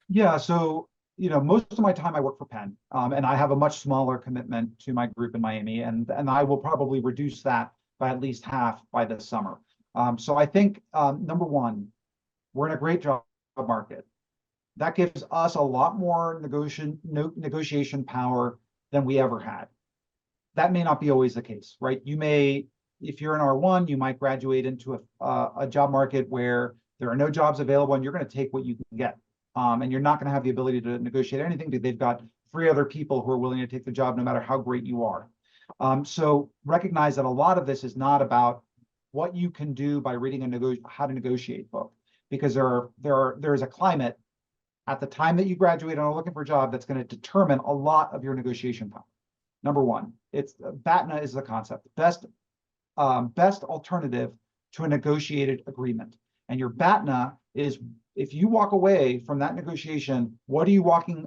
Yeah, so most of my time I work for Penn, and I have a much smaller commitment to my group in Miami, and I will probably reduce that by at least half by this summer. So I think number one, we're in a great job market. That gives us a lot more negotiation power than we ever had. That may not be always the case, right? You may, if you're an R1, you might graduate into a job market where there are no jobs available and you're going to take what you can get. And you're not going to have the ability to negotiate anything because they've got 3 other people who are willing to take the job no matter how great you are. So recognize that a lot of this is not about what you can do by reading how to negotiate book, because there is a climate at the time that you graduate and are looking for a job that's going to determine a lot of your negotiation power. Number one, it's BATNA is the concept, best alternative to a negotiated agreement. And your BATNA is, if you walk away from that negotiation, what are you walking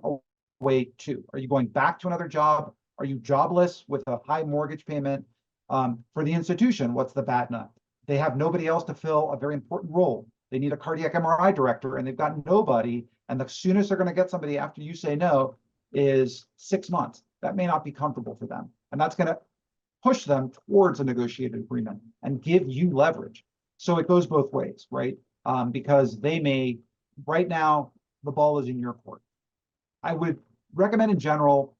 away to? Are you going back to another job? Are you jobless with a high mortgage payment? For the institution, what's the BATNA? They have nobody else to fill a very important role. They need a cardiac MRI director, and they've got nobody. And the soonest they're going to get somebody after you say no is 6 months. That may not be comfortable for them. And that's going to push them towards a negotiated agreement and give you leverage. So it goes both ways, right? Because they may, right now, the ball is in your court. I would recommend in general,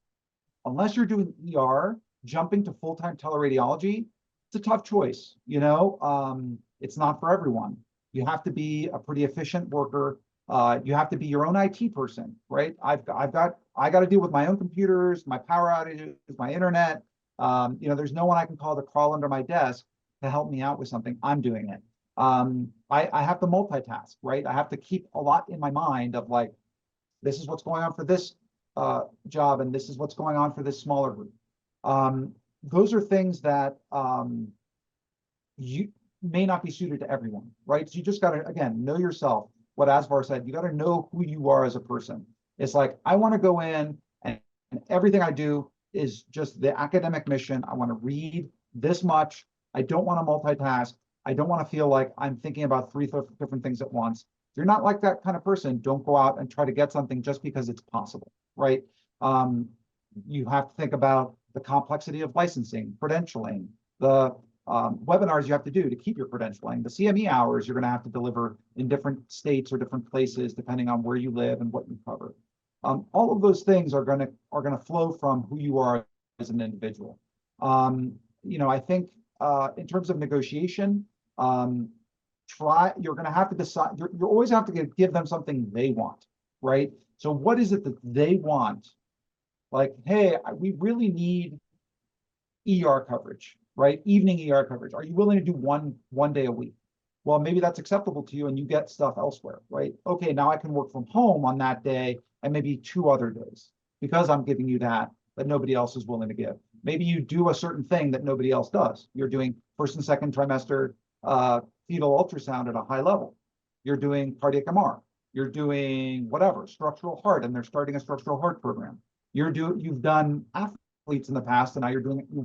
unless you're doing ER, jumping to full-time teleradiology, it's a tough choice. It's not for everyone. You have to be a pretty efficient worker. You have to be your own IT person, right? I got to deal with my own computers, my power outages, my internet. There's no one I can call to crawl under my desk to help me out with something. I'm doing it. I have to multitask, right? I have to keep a lot in my mind of like, this is what's going on for this job, and this is what's going on for this smaller group. Those are things that you may not be suited to everyone, right? So you just got to, again, know yourself. What Azfar said, you got to know who you are as a person. It's like, I want to go in and everything I do is just the academic mission. I want to read this much. I don't want to multitask. I don't want to feel like I'm thinking about three different things at once. If you're not like that kind of person, don't go out and try to get something just because it's possible, right? You have to think about the complexity of licensing, credentialing, the webinars you have to do to keep your credentialing, the CME hours you're going to have to deliver in different states or different places, depending on where you live and what you cover. All of those things are going to flow from who you are as an individual. I think in terms of negotiation, you're going to have to decide, you always have to give them something they want, right? So what is it that they want? Like, hey, we really need ER coverage, right? Evening ER coverage. Are you willing to do one day a week? Well, maybe that's acceptable to you and you get stuff elsewhere, right? Okay, now I can work from home on that day and maybe 2 other days because I'm giving you that nobody else is willing to give. Maybe you do a certain thing that nobody else does. You're doing first and second trimester fetal ultrasound at a high level. You're doing cardiac MR. You're doing whatever, structural heart, and they're starting a structural heart program. You've done athletes in the past, and now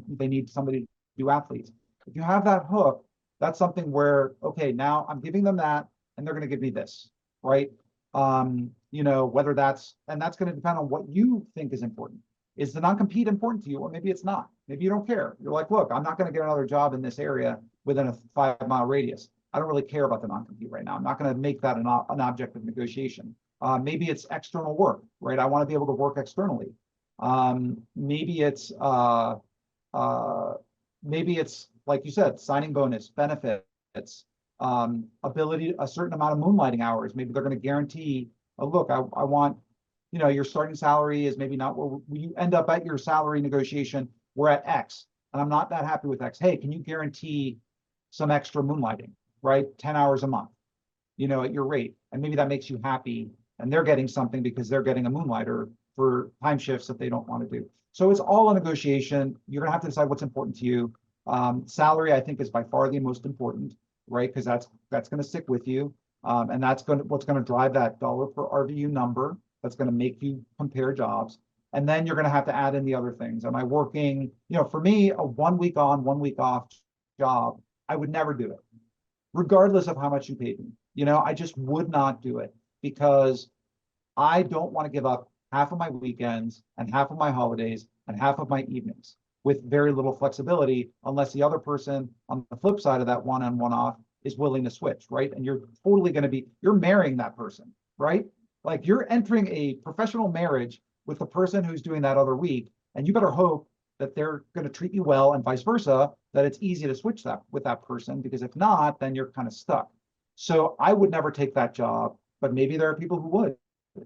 they need somebody to do athletes. If you have that hook, that's something where, okay, now I'm giving them that, and they're going to give me this, right? Whether that's going to depend on what you think is important. Is the non-compete important to you? Or maybe it's not. Maybe you don't care. You're like, look, I'm not going to get another job in this area within a 5-mile radius. I don't really care about the non-compete right now. I'm not going to make that an object of negotiation. Maybe it's external work, right? I want to be able to work externally. Maybe it's like you said, signing bonus, benefits, ability, a certain amount of moonlighting hours. Maybe they're going to guarantee, oh, look, I want, your starting salary is maybe not where you end up at your salary negotiation. We're at X, and I'm not that happy with X. Hey, can you guarantee some extra moonlighting, right? 10 hours a month, at your rate. And maybe that makes you happy, and they're getting something because they're getting a moonlighter for time shifts that they don't want to do. So it's all a negotiation. You're going to have to decide what's important to you. Salary, I think, is by far the most important, right? Because that's going to stick with you, and that's what's going to drive that dollar per RVU number. That's going to make you compare jobs, and then you're going to have to add in the other things. Am I working? For me, a 1 week on, 1 week off job, I would never do it, regardless of how much you paid me. I just would not do it because I don't want to give up half of my weekends and half of my holidays and half of my evenings with very little flexibility, unless the other person on the flip side of that one on, one off is willing to switch, right? And you're totally going to you're marrying that person, right? Like you're entering a professional marriage with the person who's doing that other week, and you better hope that they're going to treat you well and vice versa, that it's easy to switch that with that person, because if not, then you're kind of stuck. So I would never take that job, but maybe there are people who would.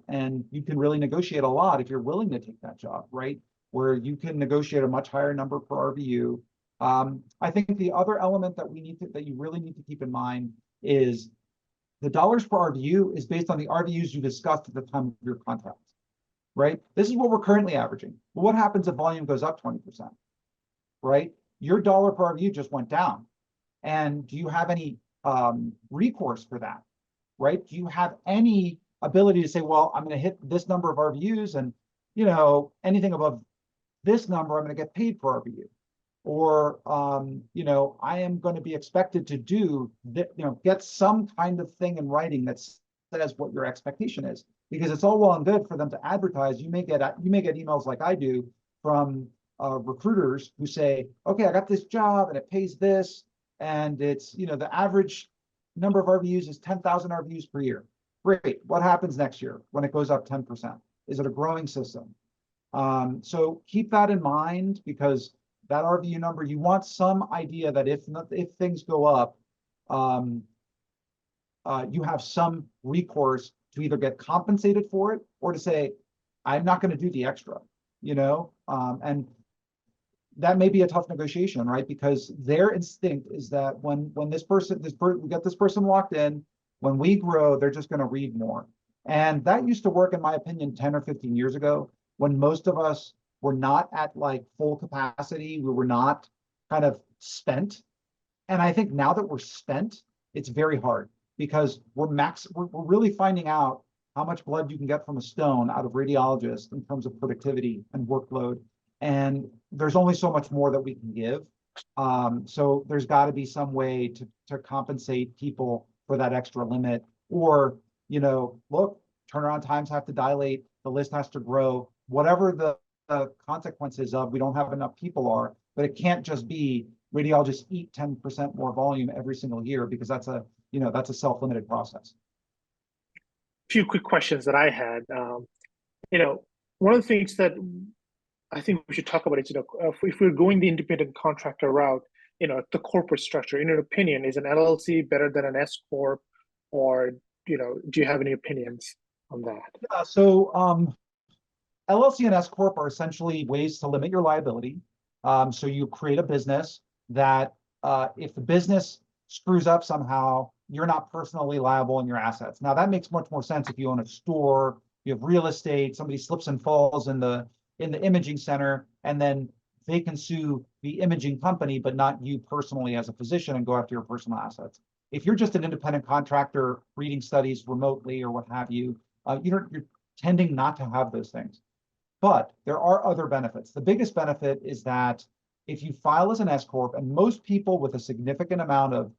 And you can really negotiate a lot if you're willing to take that job, right? Where you can negotiate a much higher number per RVU. I think the other element that you really need to keep in mind is the dollars per RVU is based on the RVUs you discussed at the time of your contract, right? This is what we're currently averaging. Well, what happens if volume goes up 20%, right? Your dollar per RVU just went down. And do you have any recourse for that, right? Do you have any ability to say, well, I'm going to hit this number of RVUs, and anything above this number, I'm going to get paid per RVU, or I am going to be expected to do get some kind of thing in writing that says what your expectation is, because it's all well and good for them to advertise. You may get emails like I do from recruiters who say, okay, I got this job and it pays this, and it's the average number of RVUs is 10,000 RVUs per year. Great. What happens next year when it goes up 10%? Is it a growing system? So keep that in mind, because that RVU number, you want some idea that if things go up, you have some recourse to either get compensated for it or to say, I'm not going to do the extra, and that may be a tough negotiation, right? Because their instinct is that when we get this person locked in, when we grow, they're just going to read more. And that used to work, in my opinion, 10 or 15 years ago, when most of us were not at like full capacity. We were not kind of spent. And I think now that we're spent, it's very hard because we're really finding out how much blood you can get from a stone out of radiologists in terms of productivity and workload. And there's only so much more that we can give. So there's got to be some way to compensate people for that extra limit, or, look, turnaround times have to dilate, the list has to grow, whatever the consequences of we don't have enough people are, but it can't just be radiologists eat 10% more volume every single year, because that's a self-limited process. A few quick questions that I had. One of the things that I think we should talk about is, if we're going the independent contractor route, the corporate structure, in your opinion, is an LLC better than an S Corp, or, do you have any opinions on that? Yeah, so LLC and S Corp are essentially ways to limit your liability. So you create a business that if the business screws up somehow, you're not personally liable in your assets. Now that makes much more sense if you own a store, you have real estate, somebody slips and falls in the imaging center, and then they can sue the imaging company, but not you personally as a physician, and go after your personal assets. If you're just an independent contractor reading studies remotely or what have you, you're tending not to have those things. But there are other benefits. The biggest benefit is that if you file as an S Corp, and most people with a significant amount of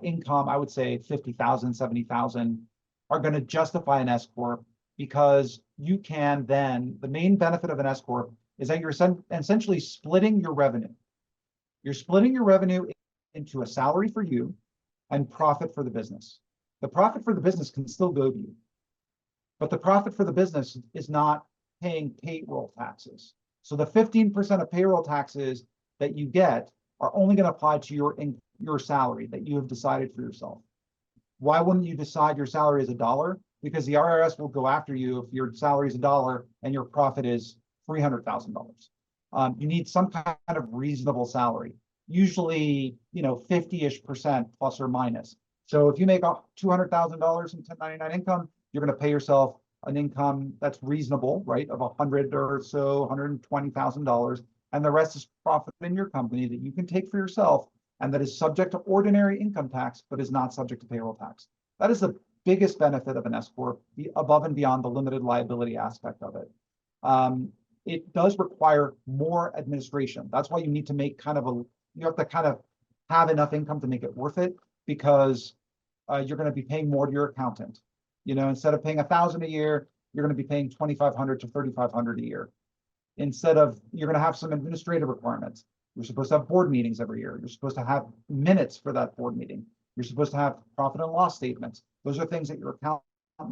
income, I would say 50,000, 70,000, are going to justify an S Corp, because you can then, the main benefit of an S Corp is that you're essentially splitting your revenue. You're splitting your revenue into a salary for you and profit for the business. The profit for the business can still go to you, but the profit for the business is not paying payroll taxes. So the 15% of payroll taxes that you get are only going to apply to your salary that you have decided for yourself. Why wouldn't you decide your salary is $1? Because the IRS will go after you if your salary is $1 and your profit is $300,000. You need some kind of reasonable salary, usually 50-ish% plus or minus. So if you make $200,000 in 1099 income, you're going to pay yourself an income that's reasonable, right, of $100,000 or so, $120,000, and the rest is profit in your company that you can take for yourself, and that is subject to ordinary income tax, but is not subject to payroll tax. That is the biggest benefit of an S Corp, above and beyond the limited liability aspect of it. It does require more administration. That's why you need to make you have to kind of have enough income to make it worth it, because you're going to be paying more to your accountant. Instead of paying $1,000 a year, you're going to be paying $2,500 to $3,500 a year. You're going to have some administrative requirements. You're supposed to have board meetings every year. You're supposed to have minutes for that board meeting. You're supposed to have profit and loss statements. Those are things that your accountant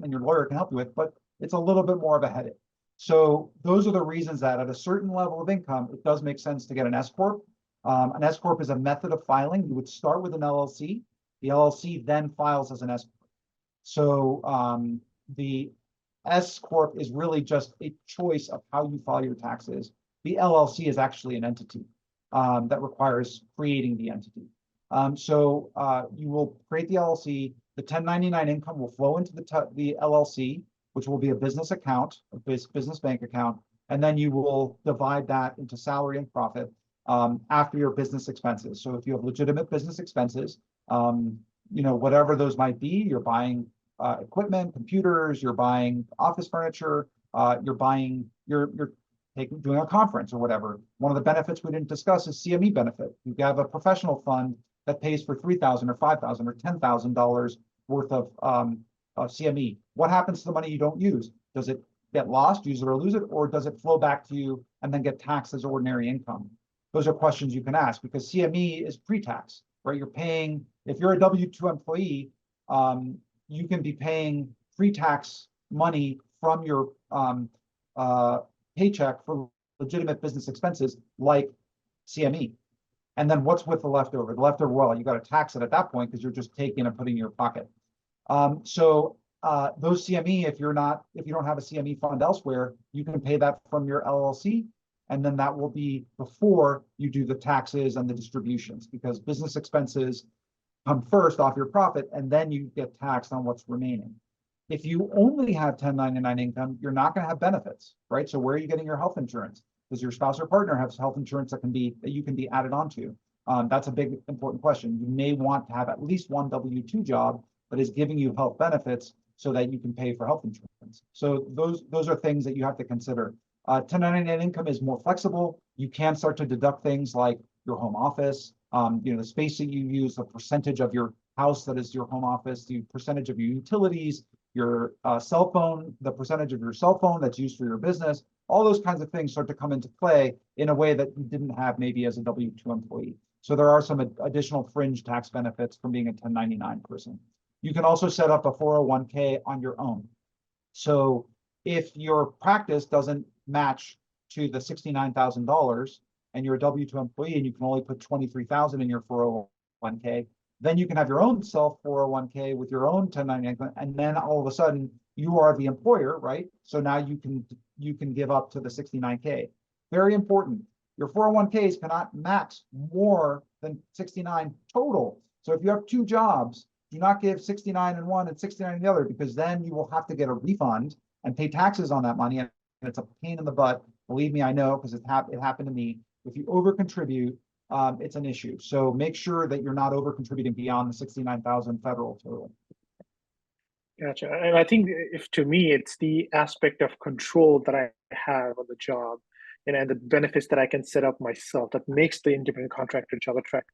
and your lawyer can help you with, but it's a little bit more of a headache. So those are the reasons that at a certain level of income, it does make sense to get an S Corp. An S Corp is a method of filing. You would start with an LLC. The LLC then files as an S Corp. So the S Corp is really just a choice of how you file your taxes. The LLC is actually an entity that requires creating the entity. So you will create the LLC. The 1099 income will flow into the LLC, which will be a business account, a business bank account, and then you will divide that into salary and profit after your business expenses. So if you have legitimate business expenses, whatever those might be, you're buying equipment, computers, you're buying office furniture, you're doing a conference or whatever. One of the benefits we didn't discuss is CME benefit. You have a professional fund that pays for $3,000 or $5,000 or $10,000 worth of CME. What happens to the money you don't use? Does it get lost, use it or lose it, or does it flow back to you and then get taxed as ordinary income? Those are questions you can ask, because CME is pre-tax, right? You're paying, if you're a W-2 employee, you can be paying pre-tax money from your paycheck for legitimate business expenses like CME. And then what's with the leftover? The leftover, well, you got to tax it at that point because you're just taking and putting in your pocket. So those CME, if you don't have a CME fund elsewhere, you can pay that from your LLC, and then that will be before you do the taxes and the distributions, because business expenses come first off your profit, and then you get taxed on what's remaining. If you only have 1099 income, you're not going to have benefits, right? So where are you getting your health insurance? Does your spouse or partner have health insurance that you can be added onto? That's a big important question. You may want to have at least one W-2 job that is giving you health benefits so that you can pay for health insurance. So those are things that you have to consider. 1099 income is more flexible. You can start to deduct things like your home office, the space that you use, the percentage of your house that is your home office, the percentage of your utilities, your cell phone, the percentage of your cell phone that's used for your business. All those kinds of things start to come into play in a way that you didn't have maybe as a W-2 employee. So there are some additional fringe tax benefits from being a 1099 person. You can also set up a 401k on your own. So if your practice doesn't match to the $69,000 and you're a W-2 employee and you can only put $23,000 in your 401k, then you can have your own self 401k with your own 1099, and then all of a sudden you are the employer, right? So now you can give up to the 69k. Very important. Your 401ks cannot max more than 69 total. So if you have two jobs, do not give 69 in one and 69 in the other, because then you will have to get a refund and pay taxes on that money. And it's a pain in the butt. Believe me, I know, because it happened to me. If you over contribute, it's an issue. So make sure that you're not over contributing beyond the 69,000 federal total. Gotcha. And I think to me, it's the aspect of control that I have on the job and the benefits that I can set up myself that makes the independent contractor job attractive.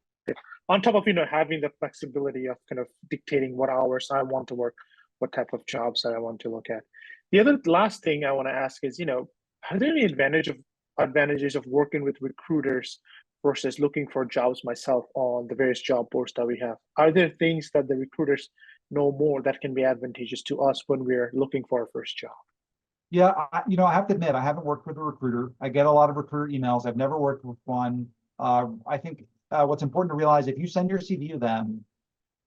On top of, having the flexibility of kind of dictating what hours I want to work, what type of jobs that I want to look at. The last thing I want to ask is, are there any advantages of working with recruiters versus looking for jobs myself on the various job boards that we have? Are there things that the recruiters know more that can be advantageous to us when we're looking for our first job? Yeah, I have to admit, I haven't worked with a recruiter. I get a lot of recruiter emails. I've never worked with one. I think what's important to realize, if you send your CV to them,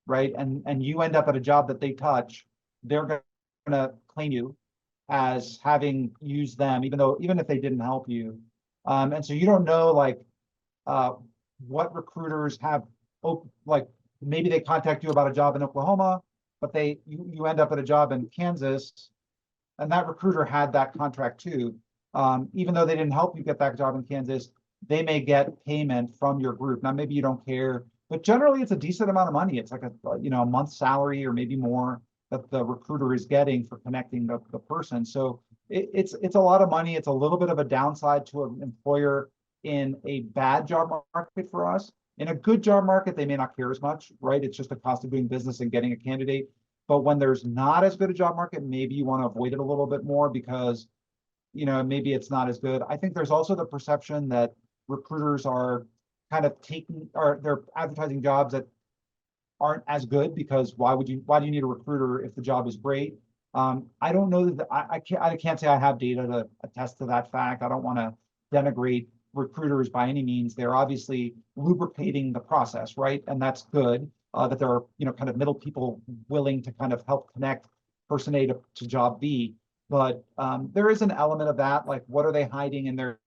right, and you end up at a job that they touch, they're going to claim you as having used them, even if they didn't help you. And so you don't know what recruiters have, maybe they contact you about a job in Oklahoma, but you end up at a job in Kansas, and that recruiter had that contract too. Even though they didn't help you get that job in Kansas, they may get payment from your group. Now, maybe you don't care, but generally it's a decent amount of money. It's like a month's salary or maybe more that the recruiter is getting for connecting the person. So it's a lot of money. It's a little bit of a downside to an employer in a bad job market for us. In a good job market, they may not care as much, right? It's just the cost of doing business and getting a candidate. But when there's not as good a job market, maybe you want to avoid it a little bit more because, maybe it's not as good. I think there's also the perception that recruiters are kind of they're advertising jobs that aren't as good, because why do you need a recruiter if the job is great? I don't know that I can't say I have data to attest to that fact. I don't want to denigrate recruiters by any means. They're obviously lubricating the process, right? And that's good. That there are, kind of middle people willing to kind of help connect person A to job B. But there is an element of that, like what are they hiding in their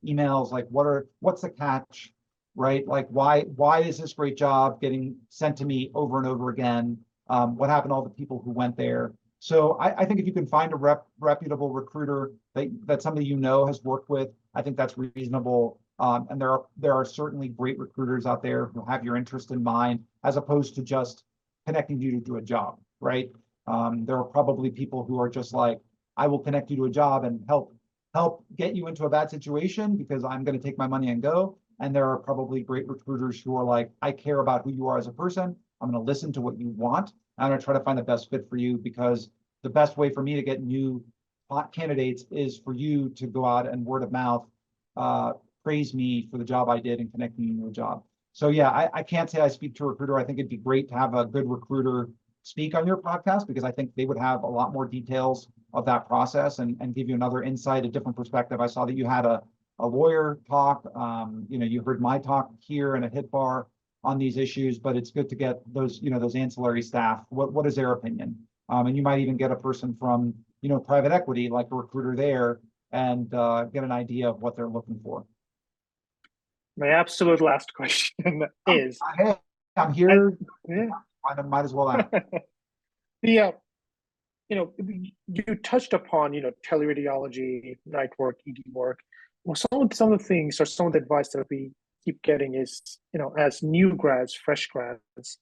emails? Like what's the catch, right? Like why is this great job getting sent to me over and over again? What happened to all the people who went there? So I think if you can find a reputable recruiter that somebody has worked with, I think that's reasonable. And there are certainly great recruiters out there who have your interest in mind, as opposed to just connecting you to do a job, right? There are probably people who are just like, I will connect you to a job and help get you into a bad situation because I'm going to take my money and go. And there are probably great recruiters who are like, I care about who you are as a person. I'm going to listen to what you want. I'm going to try to find the best fit for you, because the best way for me to get new hot candidates is for you to go out and word of mouth, praise me for the job I did and connect me to a job. So yeah, I can't say I speak to a recruiter. I think it'd be great to have a good recruiter speak on your podcast, because I think they would have a lot more details of that process and give you another insight, a different perspective. I saw that you had a lawyer talk, you heard my talk here and a HIT bar on these issues, but it's good to get those, those ancillary staff. What is their opinion? And you might even get a person from, private equity, like a recruiter there, and get an idea of what they're looking for. My absolute last question is, Hey, I'm here. I might as well ask. the you touched upon teleradiology, night work, ED work. Well, some of the things, or some of the advice that we keep getting is, as new grads, fresh grads,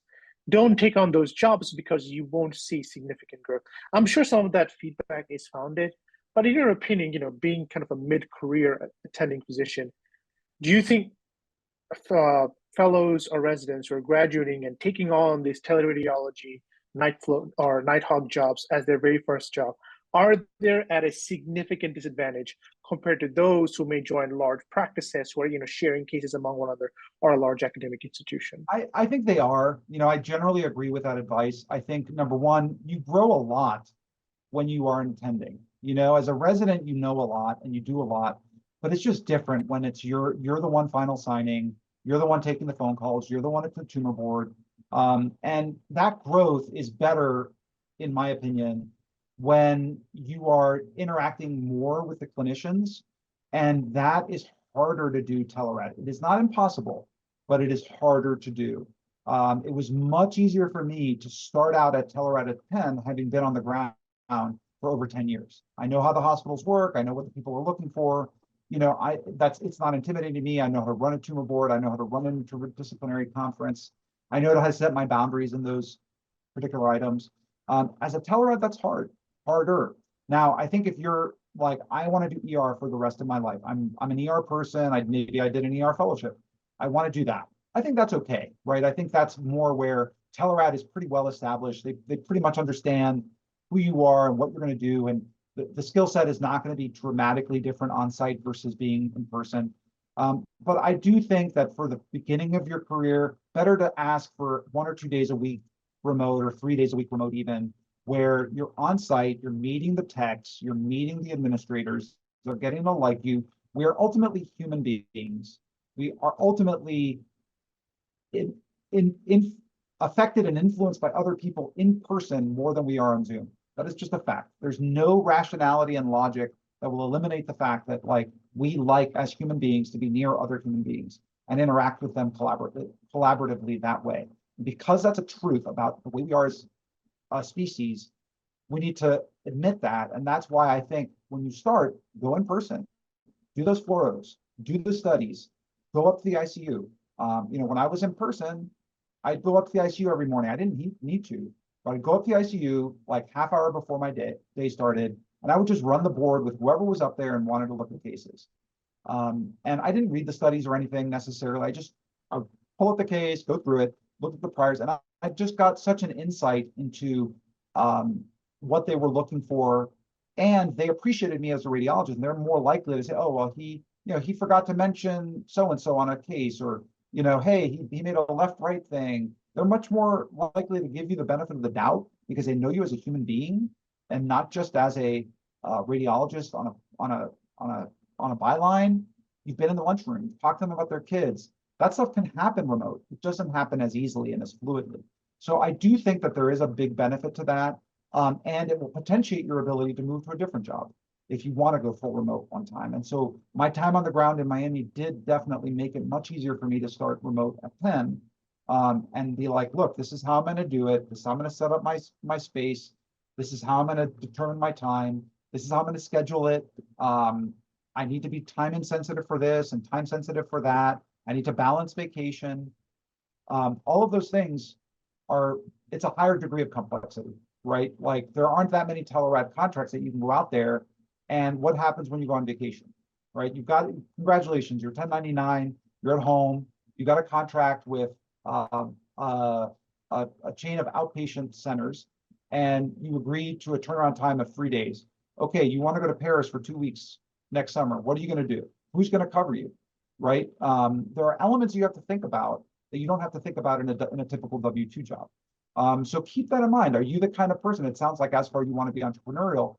don't take on those jobs because you won't see significant growth. I'm sure some of that feedback is founded, but in your opinion, being kind of a mid-career attending physician, do you think fellows or residents who are graduating and taking on these teleradiology night float or night hawk jobs as their very first job, are they at a significant disadvantage compared to those who may join large practices who are sharing cases among one another, or a large academic institution? I think they are. I generally agree with that advice. I think, number one, you grow a lot when you are attending. As a resident, you know a lot and you do a lot, but it's just different when it's you're the one final signing, you're the one taking the phone calls, you're the one at the tumor board. And that growth is better, in my opinion, when you are interacting more with the clinicians, and that is harder to do telerad. It is not impossible, but it is harder to do. It was much easier for me to start out at telerad at Penn, having been on the ground for over 10 years. I know how the hospitals work. I know what the people are looking for. It's not intimidating to me. I know how to run a tumor board. I know how to run an interdisciplinary conference. I know how to set my boundaries in those particular items. As a telerad, that's harder. Now, I think if you're like, I want to do ER for the rest of my life. I'm an ER person. Maybe I did an ER fellowship. I want to do that. I think that's okay, right? I think that's more where telerad is pretty well established. They pretty much understand who you are and what you're going to do, and the skill set is not going to be dramatically different on site versus being in person. But I do think that for the beginning of your career, better to ask for 1 or 2 days a week remote, or 3 days a week remote even, where you're on site, you're meeting the techs, you're meeting the administrators, they're getting to like you. We are ultimately human beings. We are ultimately affected and influenced by other people in person more than we are on Zoom. That is just a fact. There's no rationality and logic that will eliminate the fact that we like as human beings to be near other human beings and interact with them collaboratively that way. And because that's a truth about the way we are as a species, we need to admit that. And that's why I think when you start, go in person, do those fluoros, do the studies, go up to the ICU. When I was in person, I'd go up to the ICU every morning. I didn't need to, but I'd go up to the ICU like half hour before my day started, and I would just run the board with whoever was up there and wanted to look at cases. And I didn't read the studies or anything necessarily. I would pull up the case, go through it, look at the priors, and I just got such an insight into what they were looking for, and they appreciated me as a radiologist. And they're more likely to say, "Oh, well, he forgot to mention so and so on a case," or hey, he made a left-right thing. They're much more likely to give you the benefit of the doubt because they know you as a human being and not just as a radiologist on a byline. You've been in the lunchroom, talked to them about their kids. That stuff can happen remote. It doesn't happen as easily and as fluidly. So I do think that there is a big benefit to that, and it will potentiate your ability to move to a different job if you want to go full remote one time. And so my time on the ground in Miami did definitely make it much easier for me to start remote at Penn, and be like, look, this is how I'm going to do it. This is how I'm going to set up my space. This is how I'm going to determine my time. This is how I'm going to schedule it. I need to be time insensitive for this and time sensitive for that. I need to balance vacation. All of those things it's a higher degree of complexity, right? Like there aren't that many telerad contracts that you can go out there. And what happens when you go on vacation, right? Congratulations, you're 1099, you're at home, you got a contract with a chain of outpatient centers, and you agree to a turnaround time of 3 days. Okay, you want to go to Paris for 2 weeks next summer. What are you going to do? Who's going to cover you, right? There are elements you have to think about that you don't have to think about in a typical W-2 job. So keep that in mind. Are you the kind of person, it sounds like Azfar, you want to be entrepreneurial.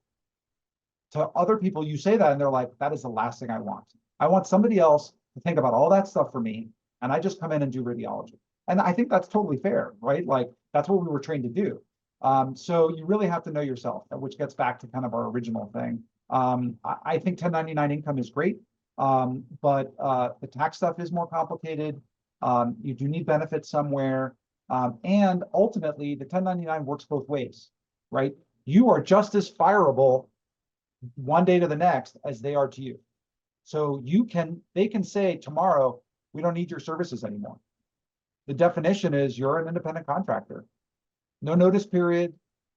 To other people, you say that and they're like, that is the last thing I want. I want somebody else to think about all that stuff for me, and I just come in and do radiology. And I think that's totally fair, right? Like that's what we were trained to do. So you really have to know yourself, which gets back to kind of our original thing. I think 1099 income is great, but the tax stuff is more complicated. You do need benefits somewhere. And ultimately, the 1099 works both ways, right? You are just as fireable one day to the next as they are to you. So they can say tomorrow, we don't need your services anymore. The definition is you're an independent contractor. No notice period,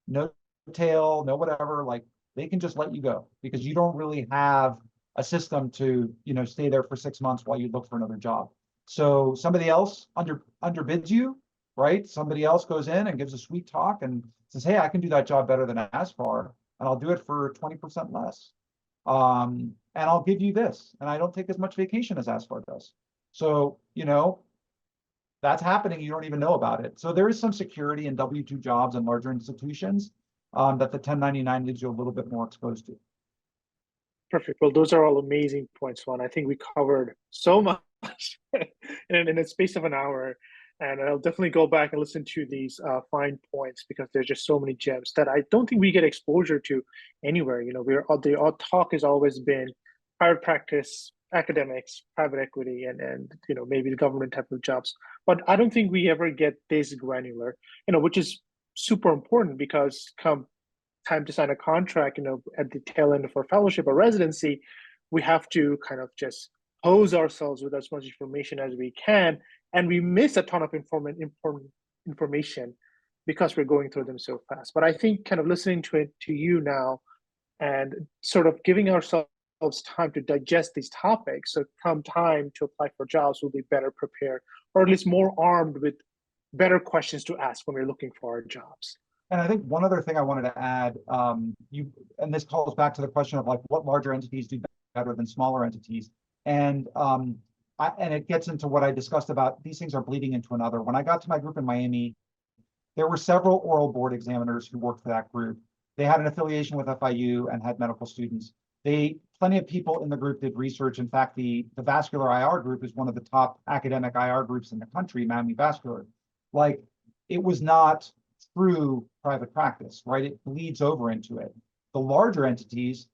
no tail, no whatever. Like they can just let you go because you don't really have a system to, stay there for 6 months while you look for another job. So somebody else underbids you, right? Somebody else goes in and gives a sweet talk and says, hey, I can do that job better than Azfar, and I'll do it for 20% less. And I'll give you this, and I don't take as much vacation as Azfar does. So, that's happening. You don't even know about it. So there is some security in W-2 jobs and larger institutions that the 1099 leaves you a little bit more exposed to. Perfect. Well, those are all amazing points, Juan. I think we covered so much in a space of an hour. And I'll definitely go back and listen to these fine points because there's just so many gems that I don't think we get exposure to anywhere. The talk has always been private practice, academics, private equity, and maybe the government type of jobs. But I don't think we ever get this granular, which is super important because come time to sign a contract, at the tail end of our fellowship or residency, we have to kind of just hose ourselves with as much information as we can. And we miss a ton of important information because we're going through them so fast. But I think kind of listening to you now and sort of giving ourselves time to digest these topics, so come time to apply for jobs, we'll be better prepared, or at least more armed with better questions to ask when we're looking for our jobs. And I think one other thing I wanted to add, and this calls back to the question of like what larger entities do better than smaller entities. And it gets into what I discussed about these things are bleeding into another. When I got to my group in Miami, there were several oral board examiners who worked for that group. They had an affiliation with FIU and had medical students. Plenty of people in the group did research. In fact, the vascular IR group is one of the top academic IR groups in the country, Miami Vascular. Like, it was not through private practice, right? It bleeds over into it. The larger entities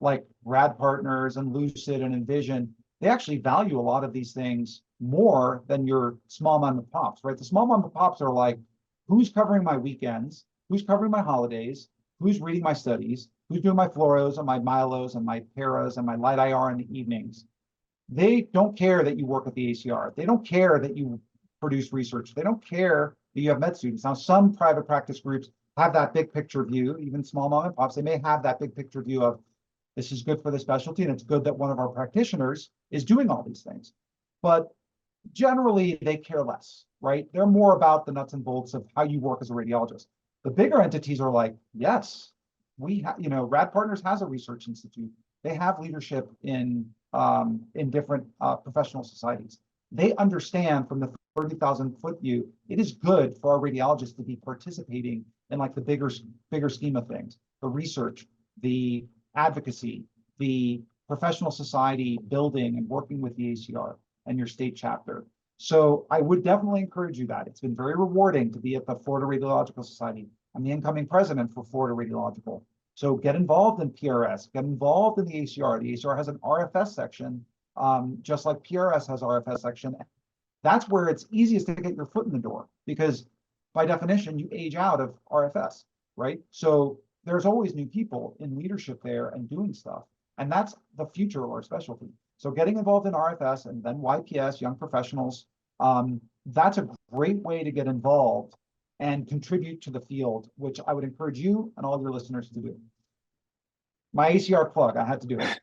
like Rad Partners and Lucid and Envision, they actually value a lot of these things more than your small mom and pops, right? The small mom and pops are like, who's covering my weekends? Who's covering my holidays? Who's reading my studies? Who's doing my fluoros and my mylos and my paras and my light IR in the evenings? They don't care that you work at the ACR. They don't care that you produce research. They don't care that you have med students. Now, some private practice groups have that big picture view, even small mom and pops, they may have that big picture view of this is good for the specialty and it's good that one of our practitioners is doing all these things. But generally, they care less, right? They're more about the nuts and bolts of how you work as a radiologist. The bigger entities are like, yes, we have, Rad Partners has a research institute. They have leadership in different professional societies. They understand from the 30,000 foot view, it is good for our radiologists to be participating in like the bigger scheme of things, the research, the advocacy, the professional society building and working with the ACR and your state chapter. So I would definitely encourage you that. It's been very rewarding to be at the Florida Radiological Society. I'm the incoming president for Florida Radiological. So get involved in PRS, get involved in the ACR. The ACR has an RFS section, just like PRS has RFS section. That's where it's easiest to get your foot in the door because by definition, you age out of RFS, right? So there's always new people in leadership there and doing stuff. And that's the future of our specialty. So getting involved in RFS and then YPS, Young Professionals, that's a great way to get involved and contribute to the field, which I would encourage you and all of your listeners to do. My ACR plug, I had to do it.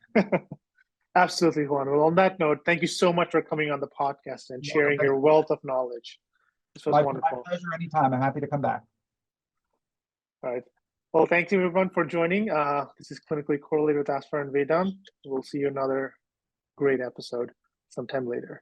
Absolutely, Juan. Well, on that note, thank you so much for coming on the podcast and sharing your wealth of knowledge. This was wonderful. My pleasure anytime. I'm happy to come back. All right. Well, thank you everyone for joining. This is Clinically Correlated with Azfar and Vedant. We'll see you another great episode sometime later.